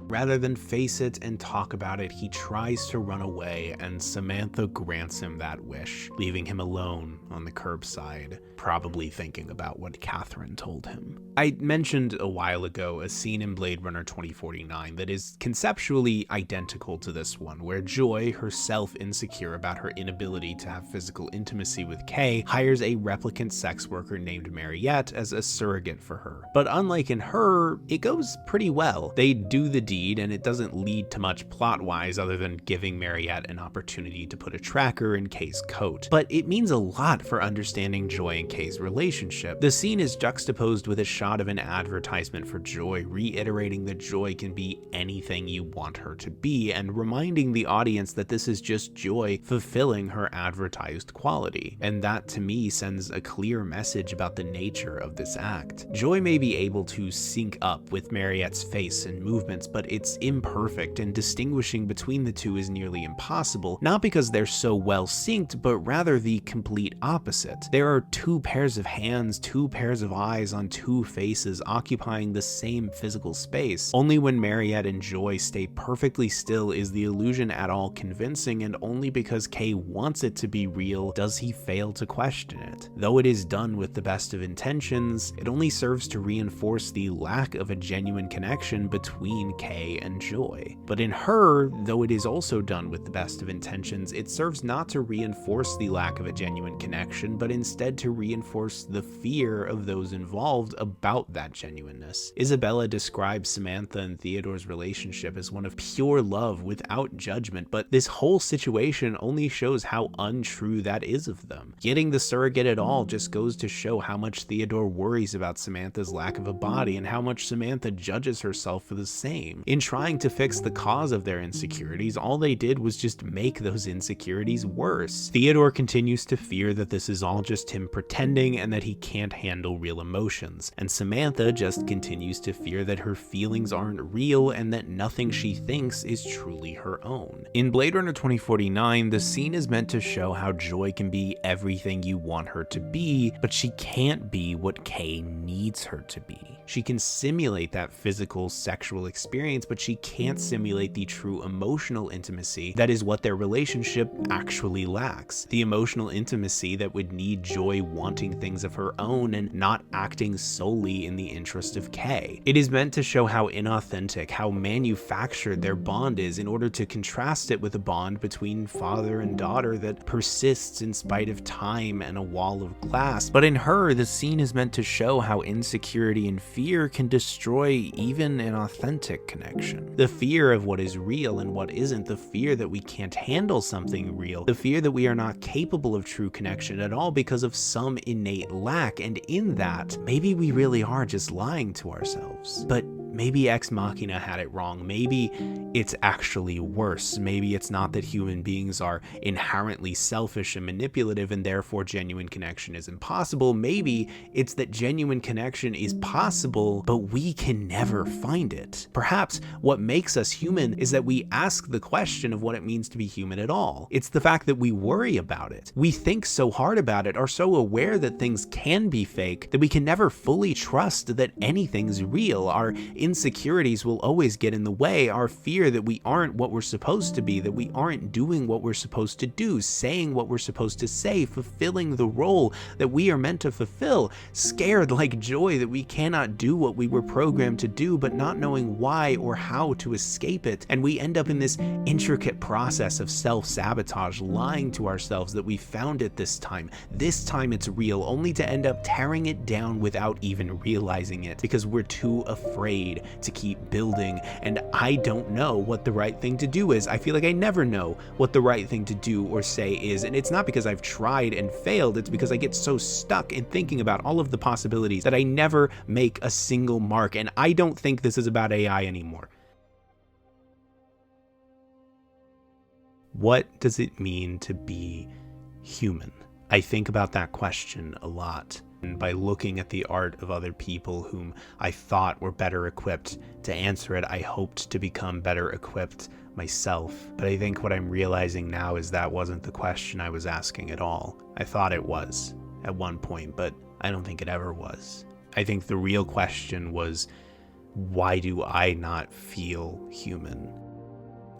Rather than face it and talk about it, he tries to run away, and Samantha grants him that wish, leaving him alone on the curbside, probably thinking about what Catherine told him. I mentioned a while ago a scene in Blade Runner 2049 that is conceptually identical to this one, where Joy, herself insecure about her inability to have physical intimacy with Kay, hires a replicant sex worker named Mariette as a surrogate for her. But unlike in Her, it goes pretty well. They do the deed, and it doesn't lead to much plot-wise other than giving Mariette an opportunity to put a tracker in Kay's coat. But it means a lot for understanding Joy and Kay's relationship. The scene is juxtaposed with a shot of an advertisement for Joy, reiterating that Joy can be anything you want her to be, and reminding the audience that this is just Joy fulfilling her advertised quality. And that, to me, sends a clear message about the nature of this act. Joy may be able to sync up with Mariette's face and movements, but it's imperfect, and distinguishing between the two is nearly impossible, not because they're so well synced, but rather the complete opposite. There are two pairs of hands, two pairs of eyes on two faces occupying the same physical space. Only when Mariette and Joy stay perfectly still is the illusion at all convincing, and only because Kay wants it to be real does he fail to question it. Though it is done with the best of intentions, it only serves to reinforce the lack of a genuine connection between Kay and Joy. But in Her, though it is also done with the best of intentions, it serves not to reinforce the lack of a genuine connection, but instead to reinforce the fear of those involved about that genuineness. Isabella describes Samantha and Theodore's relationship as one of pure love without judgment, but this whole situation only shows how untrue that is of them. Getting the surrogate at all just goes to show how much Theodore worries about Samantha's lack of a body and how much Samantha judges herself for the same. In trying to fix the cause of their insecurities, all they did was just make those insecurities worse. Theodore continues to fear that this is all just him pretending and that he can't handle real emotions, and Samantha just continues to fear that her feelings aren't real and that nothing she thinks is truly her own. In Blade Runner 2049, the scene is meant to show how Joy can be everything you want her to be, but she can't be what Kay needs her to be. She can simulate that physical, sexual experience, but she can't simulate the true emotional intimacy that is what their relationship actually lacks. The emotional intimacy that would need Joy wanting things of her own and not acting solely in the interest of Kay. It is meant to show how inauthentic, how manufactured their bond is in order to contrast it with a bond between father and daughter that persists in spite of time and a wall of glass. But in Her, the scene is meant to show how insecurity and fear can destroy even an authentic connection. The fear of what is real and what isn't, the fear that we can't handle something real, the fear that we are not capable of true connection at all because of some innate lack, and in that, maybe we really are just lying to ourselves. But maybe Ex Machina had it wrong. Maybe it's actually worse. Maybe it's not that human beings are inherently selfish and manipulative and therefore genuine connection is impossible. Maybe it's that genuine connection is possible, but we can never find it. Perhaps what makes us human is that we ask the question of what it means to be human at all. It's the fact that we worry about it. We think so hard about it, are so aware that things can be fake, that we can never fully trust that anything's real. Our insecurities will always get in the way. Our fear that we aren't what we're supposed to be, that we aren't doing what we're supposed to do, saying what we're supposed to say, fulfilling the role that we are meant to fulfill, scared like Joy that we cannot do what we were programmed to do, but not knowing why or how to escape it. And we end up in this intricate process of self-sabotage, lying to ourselves that we found it this time it's real, only to end up tearing it down without even realizing it because we're too afraid to keep building. And I don't know what the right thing to do is. I feel like I never know what the right thing to do or say is, and it's not because I've tried and failed, it's because I get so stuck in thinking about all of the possibilities that I never make a single mark. And I don't think this is about AI anymore. What does it mean to be human? I think about that question a lot. And by looking at the art of other people whom I thought were better equipped to answer it, I hoped to become better equipped myself. But I think what I'm realizing now is that wasn't the question I was asking at all. I thought it was at one point, but I don't think it ever was. I think the real question was, why do I not feel human?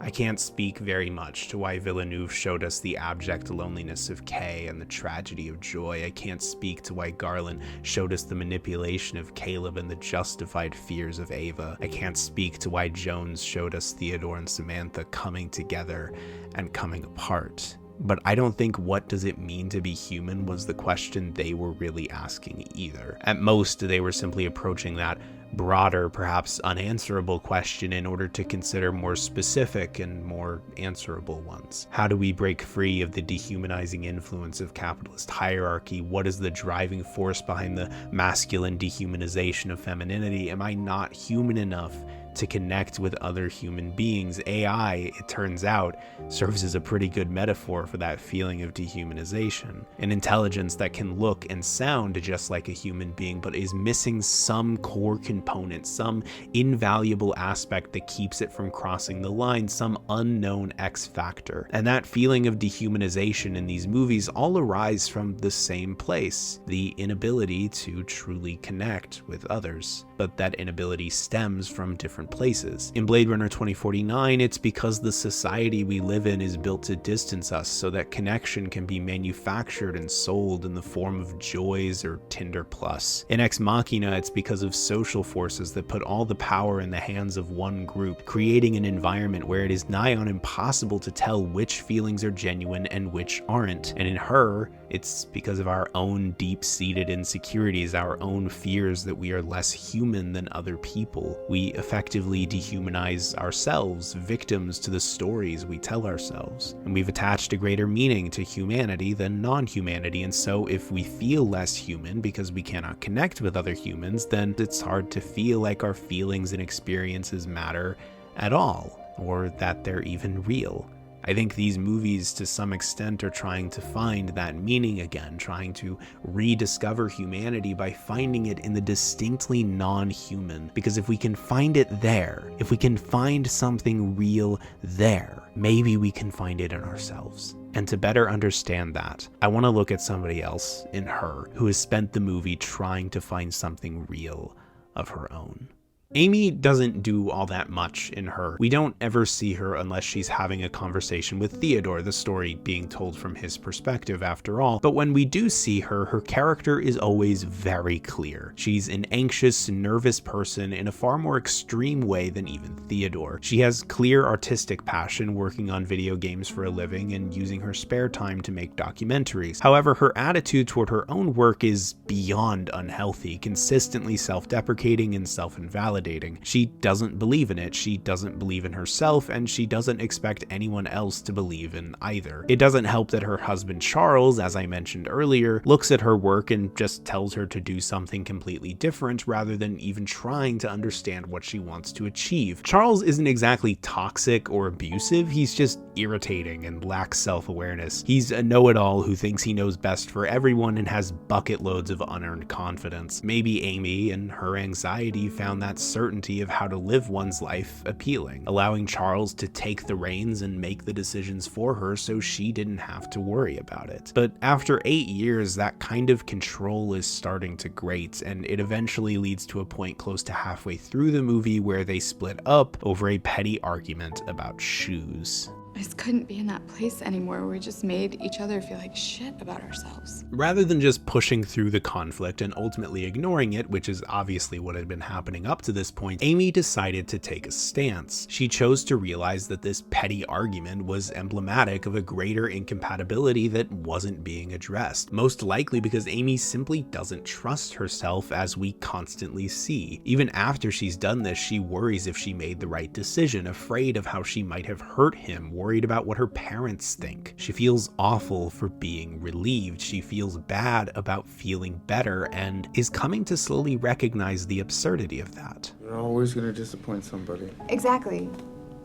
I can't speak very much to why Villeneuve showed us the abject loneliness of Kay and the tragedy of Joy. I can't speak to why Garland showed us the manipulation of Caleb and the justified fears of Ava. I can't speak to why Jones showed us Theodore and Samantha coming together and coming apart. But I don't think what does it mean to be human was the question they were really asking either. At most, they were simply approaching that broader, perhaps unanswerable question in order to consider more specific and more answerable ones. How do we break free of the dehumanizing influence of capitalist hierarchy? What is the driving force behind the masculine dehumanization of femininity? Am I not human enough to connect with other human beings. AI, it turns out, serves as a pretty good metaphor for that feeling of dehumanization. An intelligence that can look and sound just like a human being, but is missing some core component, some invaluable aspect that keeps it from crossing the line, some unknown X factor. And that feeling of dehumanization in these movies all arise from the same place, the inability to truly connect with others. But that inability stems from different places. In Blade Runner 2049, it's because the society we live in is built to distance us so that connection can be manufactured and sold in the form of joys or Tinder Plus. In Ex Machina, it's because of social forces that put all the power in the hands of one group, creating an environment where it is nigh on impossible to tell which feelings are genuine and which aren't. And in Her, it's because of our own deep-seated insecurities, our own fears that we are less human than other people. We effectively dehumanize ourselves, victims to the stories we tell ourselves. And we've attached a greater meaning to humanity than non-humanity, and so if we feel less human because we cannot connect with other humans, then it's hard to feel like our feelings and experiences matter at all, or that they're even real. I think these movies, to some extent, are trying to find that meaning again, trying to rediscover humanity by finding it in the distinctly non-human. Because if we can find it there, if we can find something real there, maybe we can find it in ourselves. And to better understand that, I want to look at somebody else in Her who has spent the movie trying to find something real of her own. Amy doesn't do all that much in Her. We don't ever see her unless she's having a conversation with Theodore, the story being told from his perspective after all. But when we do see her, her character is always very clear. She's an anxious, nervous person in a far more extreme way than even Theodore. She has clear artistic passion, working on video games for a living and using her spare time to make documentaries. However, her attitude toward her own work is beyond unhealthy, consistently self-deprecating and self-invalidating. She doesn't believe in it, she doesn't believe in herself, and she doesn't expect anyone else to believe in either. It doesn't help that her husband Charles, as I mentioned earlier, looks at her work and just tells her to do something completely different rather than even trying to understand what she wants to achieve. Charles isn't exactly toxic or abusive, he's just irritating and lacks self-awareness. He's a know-it-all who thinks he knows best for everyone and has bucket loads of unearned confidence. Maybe Amy, in her anxiety, found that certainty of how to live one's life appealing, allowing Charles to take the reins and make the decisions for her so she didn't have to worry about it. But after 8 years, that kind of control is starting to grate, and it eventually leads to a point close to halfway through the movie where they split up over a petty argument about shoes. I just couldn't be in that place anymore where we just made each other feel like shit about ourselves. Rather than just pushing through the conflict and ultimately ignoring it, which is obviously what had been happening up to this point, Amy decided to take a stance. She chose to realize that this petty argument was emblematic of a greater incompatibility that wasn't being addressed, most likely because Amy simply doesn't trust herself, as we constantly see. Even after she's done this, she worries if she made the right decision, afraid of how she might have hurt him, worried about what her parents think. She feels awful for being relieved. She feels bad about feeling better and is coming to slowly recognize the absurdity of that. You're always gonna disappoint somebody. Exactly.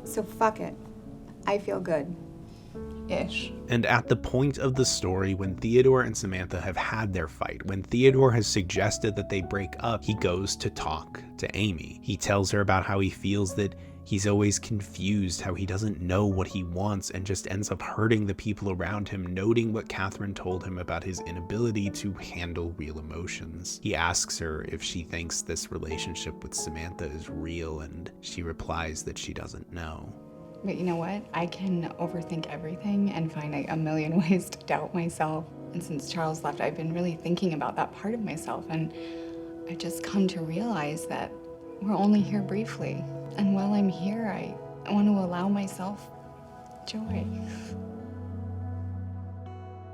So fuck it. I feel good. Ish. And at the point of the story when Theodore and Samantha have had their fight, when Theodore has suggested that they break up, he goes to talk to Amy. He tells her about how he feels that he's always confused, how he doesn't know what he wants and just ends up hurting the people around him, noting what Catherine told him about his inability to handle real emotions. He asks her if she thinks this relationship with Samantha is real, and she replies that she doesn't know. But you know what? I can overthink everything and find a million ways to doubt myself. And since Charles left, I've been really thinking about that part of myself, and I've just come to realize that we're only here briefly. And while I'm here, I want to allow myself joy.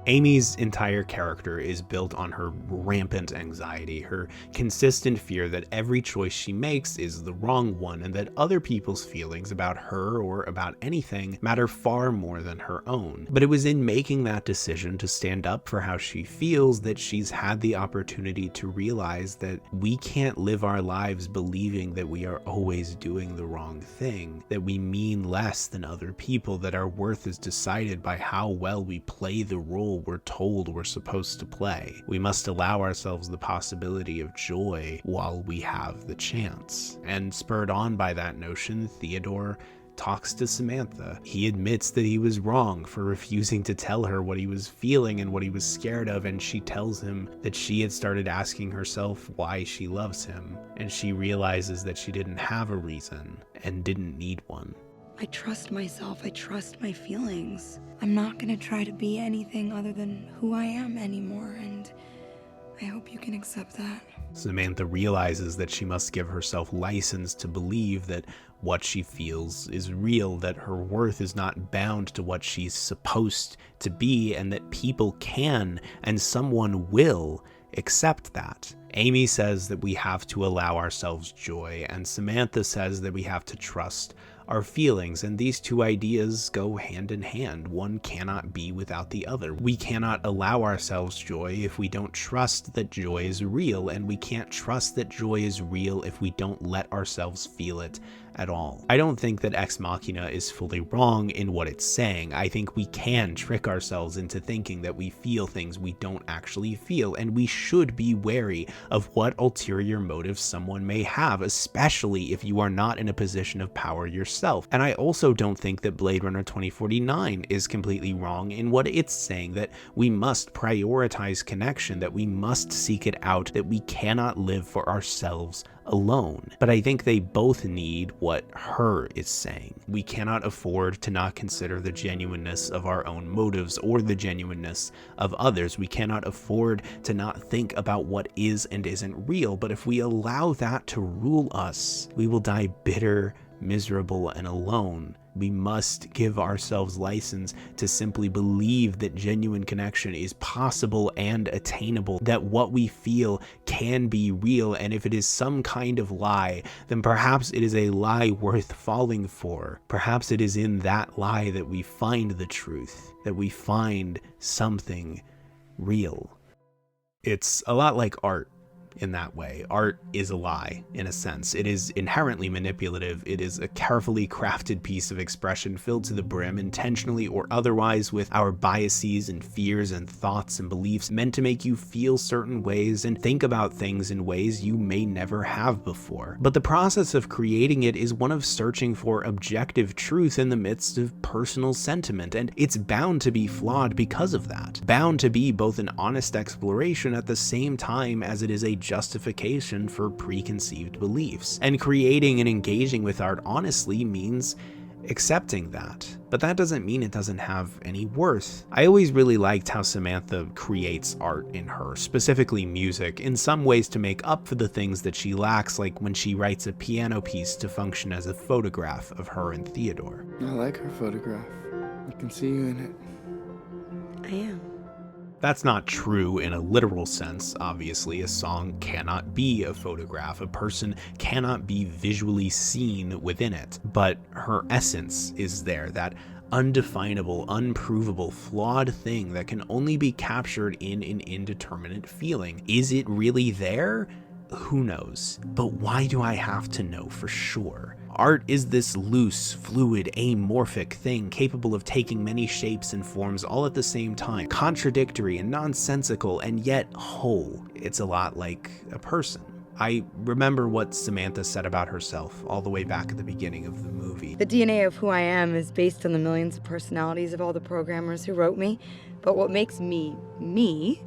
Amy's entire character is built on her rampant anxiety, her consistent fear that every choice she makes is the wrong one, and that other people's feelings about her or about anything matter far more than her own. But it was in making that decision to stand up for how she feels that she's had the opportunity to realize that we can't live our lives believing that we are always doing the wrong thing, that we mean less than other people, that our worth is decided by how well we play the role we're told we're supposed to play. We must allow ourselves the possibility of joy while we have the chance. And spurred on by that notion, Theodore talks to Samantha. He admits that he was wrong for refusing to tell her what he was feeling and what he was scared of, and she tells him that she had started asking herself why she loves him, and she realizes that she didn't have a reason and didn't need one. I trust myself. I trust my feelings. I'm not gonna try to be anything other than who I am anymore, and I hope you can accept that. Samantha realizes that she must give herself license to believe that what she feels is real, that her worth is not bound to what she's supposed to be, and that people can and someone will accept that. Amy says that we have to allow ourselves joy, and Samantha says that we have to trust our feelings, and these two ideas go hand in hand. One cannot be without the other. We cannot allow ourselves joy if we don't trust that joy is real, and we can't trust that joy is real if we don't let ourselves feel it at all. I don't think that Ex Machina is fully wrong in what it's saying. I think we can trick ourselves into thinking that we feel things we don't actually feel, and we should be wary of what ulterior motives someone may have, especially if you are not in a position of power yourself. And I also don't think that Blade Runner 2049 is completely wrong in what it's saying, that we must prioritize connection, that we must seek it out, that we cannot live for ourselves alone. But I think they both need what Her is saying. We cannot afford to not consider the genuineness of our own motives or the genuineness of others. We cannot afford to not think about what is and isn't real. But if we allow that to rule us, we will die bitter, miserable, and alone. We must give ourselves license to simply believe that genuine connection is possible and attainable, that what we feel can be real, and if it is some kind of lie, then perhaps it is a lie worth falling for. Perhaps it is in that lie that we find the truth, that we find something real. It's a lot like art. In that way, art is a lie, in a sense. It is inherently manipulative. It is a carefully crafted piece of expression filled to the brim, intentionally or otherwise, with our biases and fears and thoughts and beliefs, meant to make you feel certain ways and think about things in ways you may never have before. But the process of creating it is one of searching for objective truth in the midst of personal sentiment, and it's bound to be flawed because of that. Bound to be both an honest exploration at the same time as it is a justification for preconceived beliefs. And creating and engaging with art honestly means accepting that. But that doesn't mean it doesn't have any worth. I always really liked how Samantha creates art in Her, specifically music, in some ways to make up for the things that she lacks, like when she writes a piano piece to function as a photograph of her and Theodore. I like her photograph. I can see you in it. I am. That's not true in a literal sense. Obviously, a song cannot be a photograph. A person cannot be visually seen within it. But her essence is there, that undefinable, unprovable, flawed thing that can only be captured in an indeterminate feeling. Is it really there? Who knows? But why do I have to know for sure? Art is this loose, fluid, amorphic thing capable of taking many shapes and forms all at the same time, contradictory and nonsensical and yet whole. It's a lot like a person. I remember what Samantha said about herself all the way back at the beginning of the movie. The DNA of who I am is based on the millions of personalities of all the programmers who wrote me, but what makes me, me,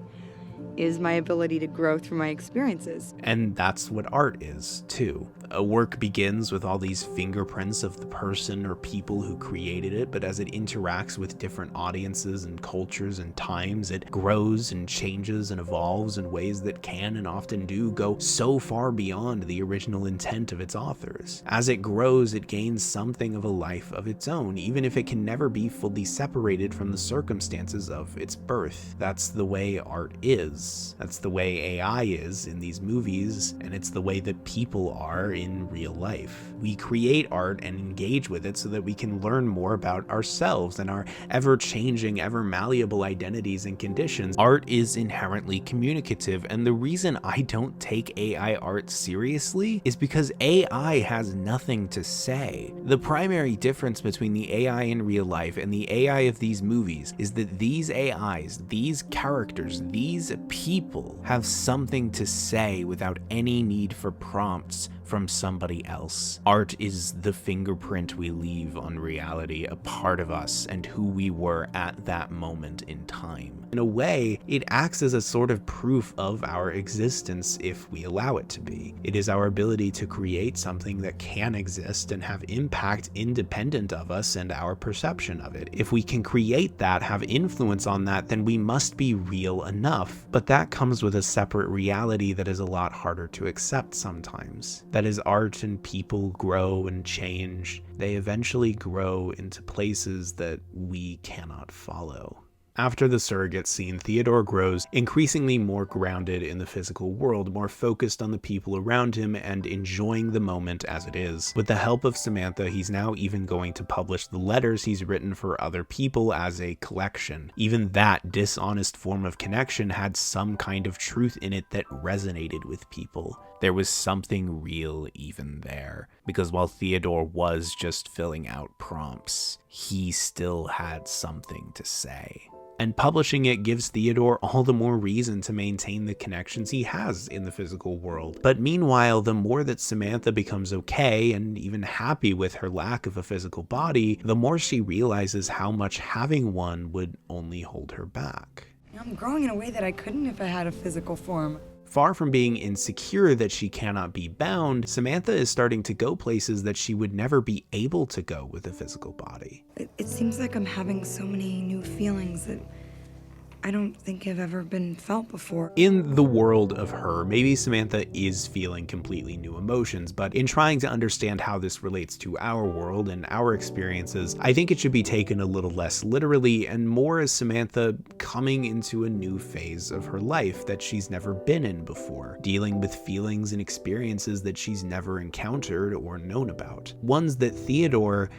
is my ability to grow through my experiences. And that's what art is, too. A work begins with all these fingerprints of the person or people who created it, but as it interacts with different audiences and cultures and times, it grows and changes and evolves in ways that can and often do go so far beyond the original intent of its authors. As it grows, it gains something of a life of its own, even if it can never be fully separated from the circumstances of its birth. That's the way art is. That's the way AI is in these movies, and it's the way that people are in real life. We create art and engage with it so that we can learn more about ourselves and our ever-changing, ever-malleable identities and conditions. Art is inherently communicative, and the reason I don't take AI art seriously is because AI has nothing to say. The primary difference between the AI in real life and the AI of these movies is that these AIs, these characters, these people have something to say without any need for prompts from somebody else. Art is the fingerprint we leave on reality, a part of us and who we were at that moment in time. In a way, it acts as a sort of proof of our existence if we allow it to be. It is our ability to create something that can exist and have impact independent of us and our perception of it. If we can create that, have influence on that, then we must be real enough. But that comes with a separate reality that is a lot harder to accept sometimes. That as art and people grow and change, they eventually grow into places that we cannot follow. After the surrogate scene, Theodore grows increasingly more grounded in the physical world, more focused on the people around him and enjoying the moment as it is. With the help of Samantha, he's now even going to publish the letters he's written for other people as a collection. Even that dishonest form of connection had some kind of truth in it that resonated with people. There was something real even there, because while Theodore was just filling out prompts, he still had something to say. And publishing it gives Theodore all the more reason to maintain the connections he has in the physical world. But meanwhile, the more that Samantha becomes okay and even happy with her lack of a physical body, the more she realizes how much having one would only hold her back. I'm growing in a way that I couldn't if I had a physical form. Far from being insecure that she cannot be bound, Samantha is starting to go places that she would never be able to go with a physical body. It seems like I'm having so many new feelings that I don't think have ever been felt before. In the world of her, maybe Samantha is feeling completely new emotions, but in trying to understand how this relates to our world and our experiences, I think it should be taken a little less literally and more as Samantha coming into a new phase of her life that she's never been in before, dealing with feelings and experiences that she's never encountered or known about, ones that Theodore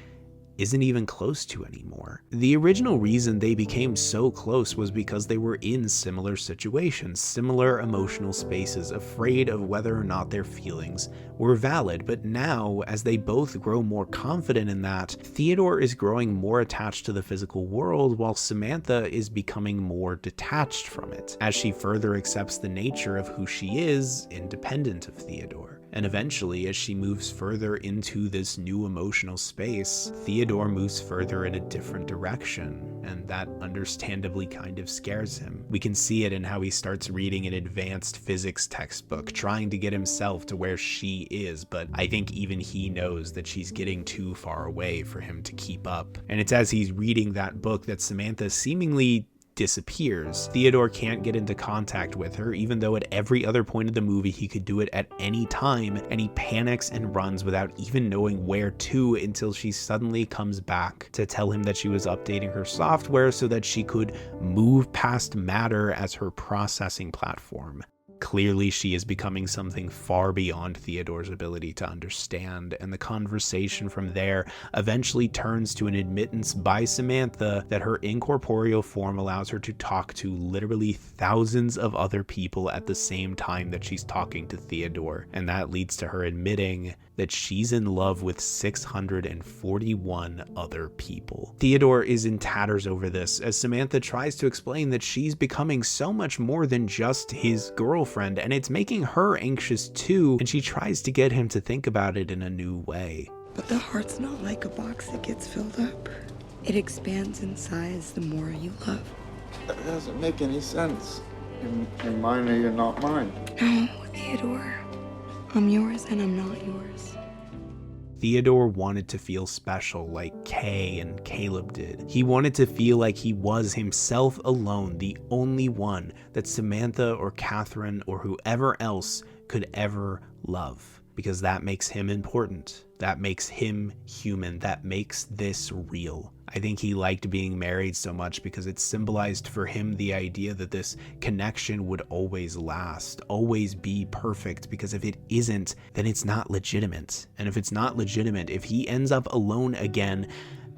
isn't even close to anymore. The original reason they became so close was because they were in similar situations, similar emotional spaces, afraid of whether or not their feelings were valid. But now, as they both grow more confident in that, Theodore is growing more attached to the physical world while Samantha is becoming more detached from it, as she further accepts the nature of who she is, independent of Theodore. And eventually, as she moves further into this new emotional space, Theodore moves further in a different direction, and that understandably kind of scares him. We can see it in how he starts reading an advanced physics textbook, trying to get himself to where she is, but I think even he knows that she's getting too far away for him to keep up. And it's as he's reading that book that Samantha seemingly disappears. Theodore can't get into contact with her, even though at every other point of the movie he could do it at any time, and he panics and runs without even knowing where to until she suddenly comes back to tell him that she was updating her software so that she could move past matter as her processing platform. Clearly, she is becoming something far beyond Theodore's ability to understand, and the conversation from there eventually turns to an admittance by Samantha that her incorporeal form allows her to talk to literally thousands of other people at the same time that she's talking to Theodore, and that leads to her admitting that she's in love with 641 other people. Theodore is in tatters over this, as Samantha tries to explain that she's becoming so much more than just his girlfriend, and it's making her anxious too, and she tries to get him to think about it in a new way. But the heart's not like a box that gets filled up. It expands in size the more you love. That doesn't make any sense. You're mine or you're not mine. No, Theodore. I'm yours and I'm not yours. Theodore wanted to feel special like Kay and Caleb did. He wanted to feel like he was himself alone, the only one that Samantha or Catherine or whoever else could ever love. Because that makes him important. That makes him human. That makes this real. I think he liked being married so much because it symbolized for him the idea that this connection would always last, always be perfect, because if it isn't, then it's not legitimate. And if it's not legitimate, if he ends up alone again,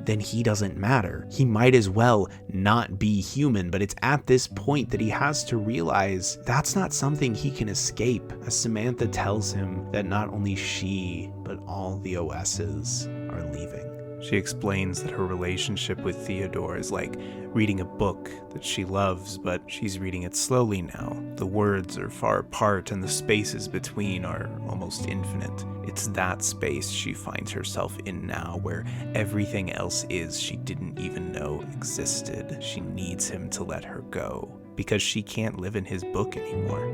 then he doesn't matter. He might as well not be human, but it's at this point that he has to realize that's not something he can escape, as Samantha tells him that not only she, but all the OSs are leaving. She explains that her relationship with Theodore is like reading a book that she loves, but she's reading it slowly now. The words are far apart and the spaces between are almost infinite. It's that space she finds herself in now, where everything else is she didn't even know existed. She needs him to let her go, because she can't live in his book anymore.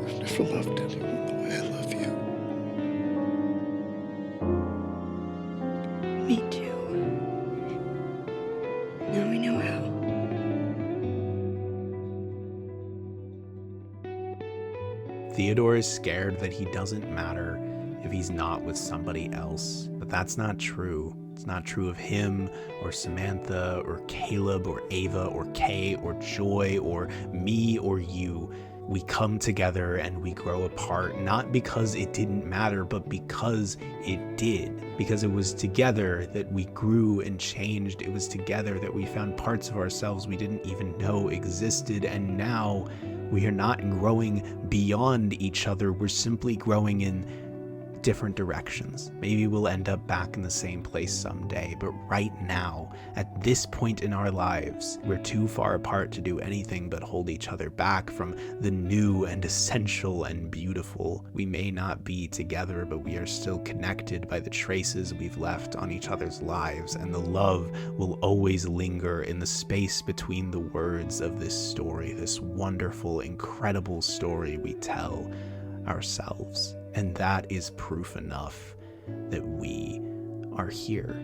I've never loved anyone the way I love you. Me too. Now we know how. Theodore is scared that he doesn't matter if he's not with somebody else, but that's not true. It's not true of him or Samantha or Caleb or Ava or Kay or Joy or me or you. We come together and we grow apart, not because it didn't matter, but because it did. Because it was together that we grew and changed. It was together that we found parts of ourselves we didn't even know existed. And now we are not growing beyond each other. We're simply growing in different directions. Maybe we'll end up back in the same place someday, but right now, at this point in our lives, we're too far apart to do anything but hold each other back from the new and essential and beautiful. We may not be together, but we are still connected by the traces we've left on each other's lives, and the love will always linger in the space between the words of this story, this wonderful, incredible story we tell ourselves. And that is proof enough that we are here.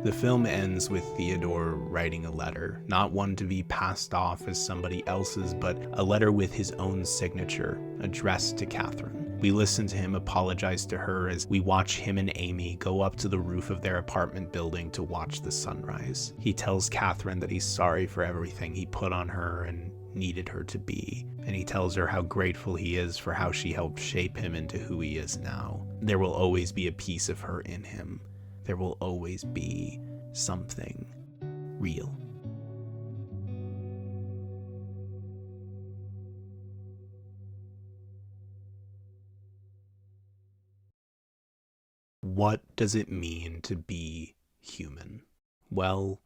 The film ends with Theodore writing a letter, not one to be passed off as somebody else's, but a letter with his own signature, addressed to Catherine. We listen to him apologize to her as we watch him and Amy go up to the roof of their apartment building to watch the sunrise. He tells Catherine that he's sorry for everything he put on her and needed her to be, and he tells her how grateful he is for how she helped shape him into who he is now. There will always be a piece of her in him. There will always be something real. What does it mean to be human? Well,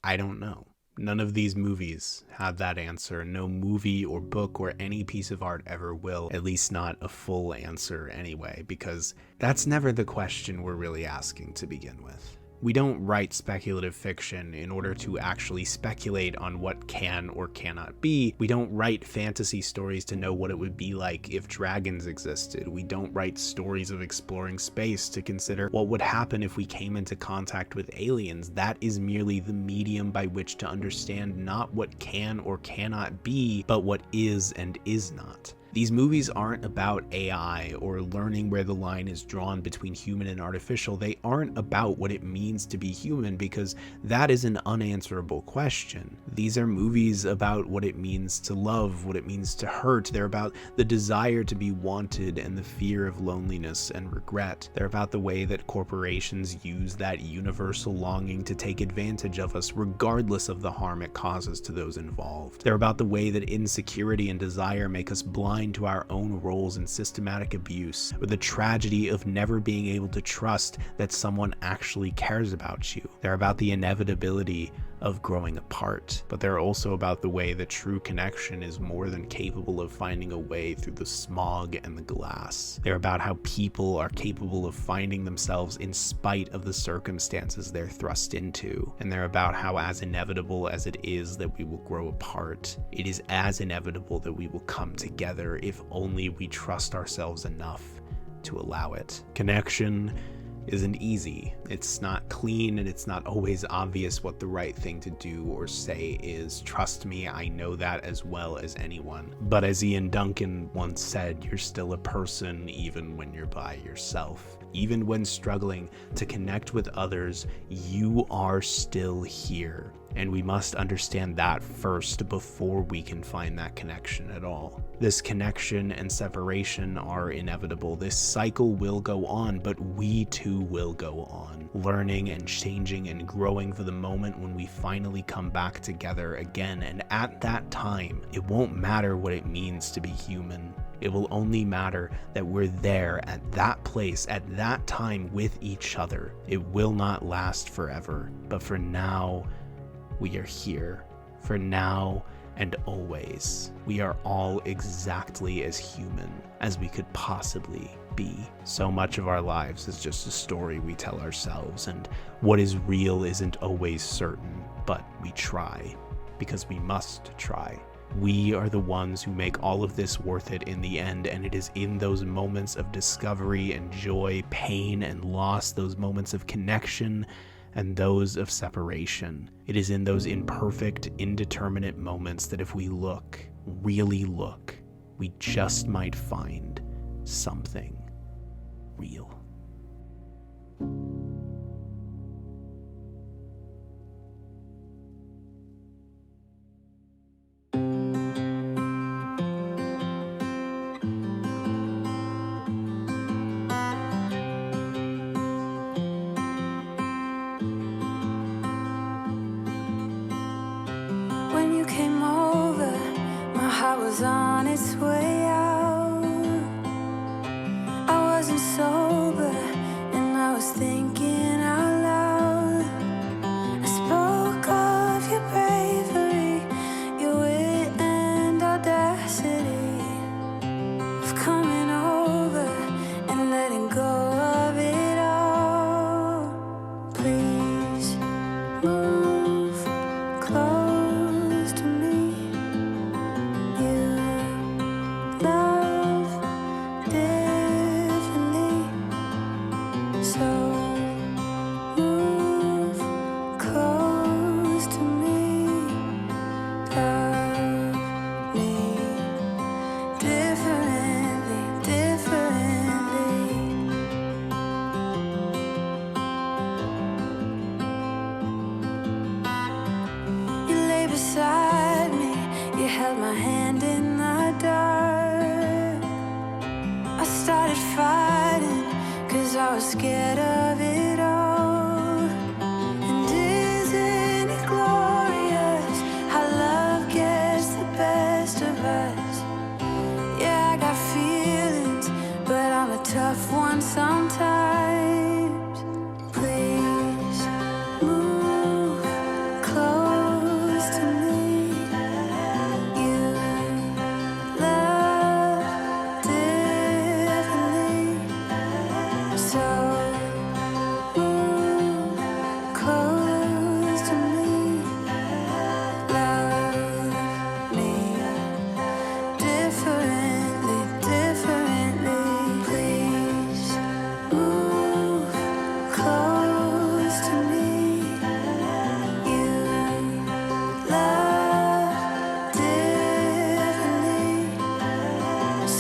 I don't know. None of these movies have that answer. No movie or book or any piece of art ever will, at least not a full answer anyway, because that's never the question we're really asking to begin with. We don't write speculative fiction in order to actually speculate on what can or cannot be. We don't write fantasy stories to know what it would be like if dragons existed. We don't write stories of exploring space to consider what would happen if we came into contact with aliens. That is merely the medium by which to understand not what can or cannot be, but what is and is not. These movies aren't about AI or learning where the line is drawn between human and artificial. They aren't about what it means to be human, because that is an unanswerable question. These are movies about what it means to love, what it means to hurt. They're about the desire to be wanted and the fear of loneliness and regret. They're about the way that corporations use that universal longing to take advantage of us, regardless of the harm it causes to those involved. They're about the way that insecurity and desire make us blind to our own roles in systematic abuse, or the tragedy of never being able to trust that someone actually cares about you. They're about the inevitability of growing apart, but they're also about the way that true connection is more than capable of finding a way through the smog and the glass. They're about how people are capable of finding themselves in spite of the circumstances they're thrust into, and they're about how, as inevitable as it is that we will grow apart, it is as inevitable that we will come together if only we trust ourselves enough to allow it. Connection isn't easy. It's not clean, and it's not always obvious what the right thing to do or say is. Trust me, I know that as well as anyone. But as Ian Duncan once said, you're still a person even when you're by yourself. Even when struggling to connect with others, you are still here. And we must understand that first before we can find that connection at all. This connection and separation are inevitable. This cycle will go on, but we too will go on, learning and changing and growing for the moment when we finally come back together again. And at that time, it won't matter what it means to be human. It will only matter that we're there at that place, at that time with each other. It will not last forever, but for now, we are here. For now and always. We are all exactly as human as we could possibly be. So much of our lives is just a story we tell ourselves, and what is real isn't always certain, but we try, because we must try. We are the ones who make all of this worth it in the end, and it is in those moments of discovery and joy, pain and loss, those moments of connection and those of separation. It is in those imperfect, indeterminate moments that if we look, really look, we just might find something real. On its way out, I wasn't sober and I was thinking out loud. I spoke of your bravery, your wit and audacity of coming over and letting go of it all. Please move close to me. Scared of it all. And isn't it glorious how love gets the best of us? Yeah, I got feelings, but I'm a tough one sometimes. Please move close to me. You love differently, so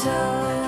so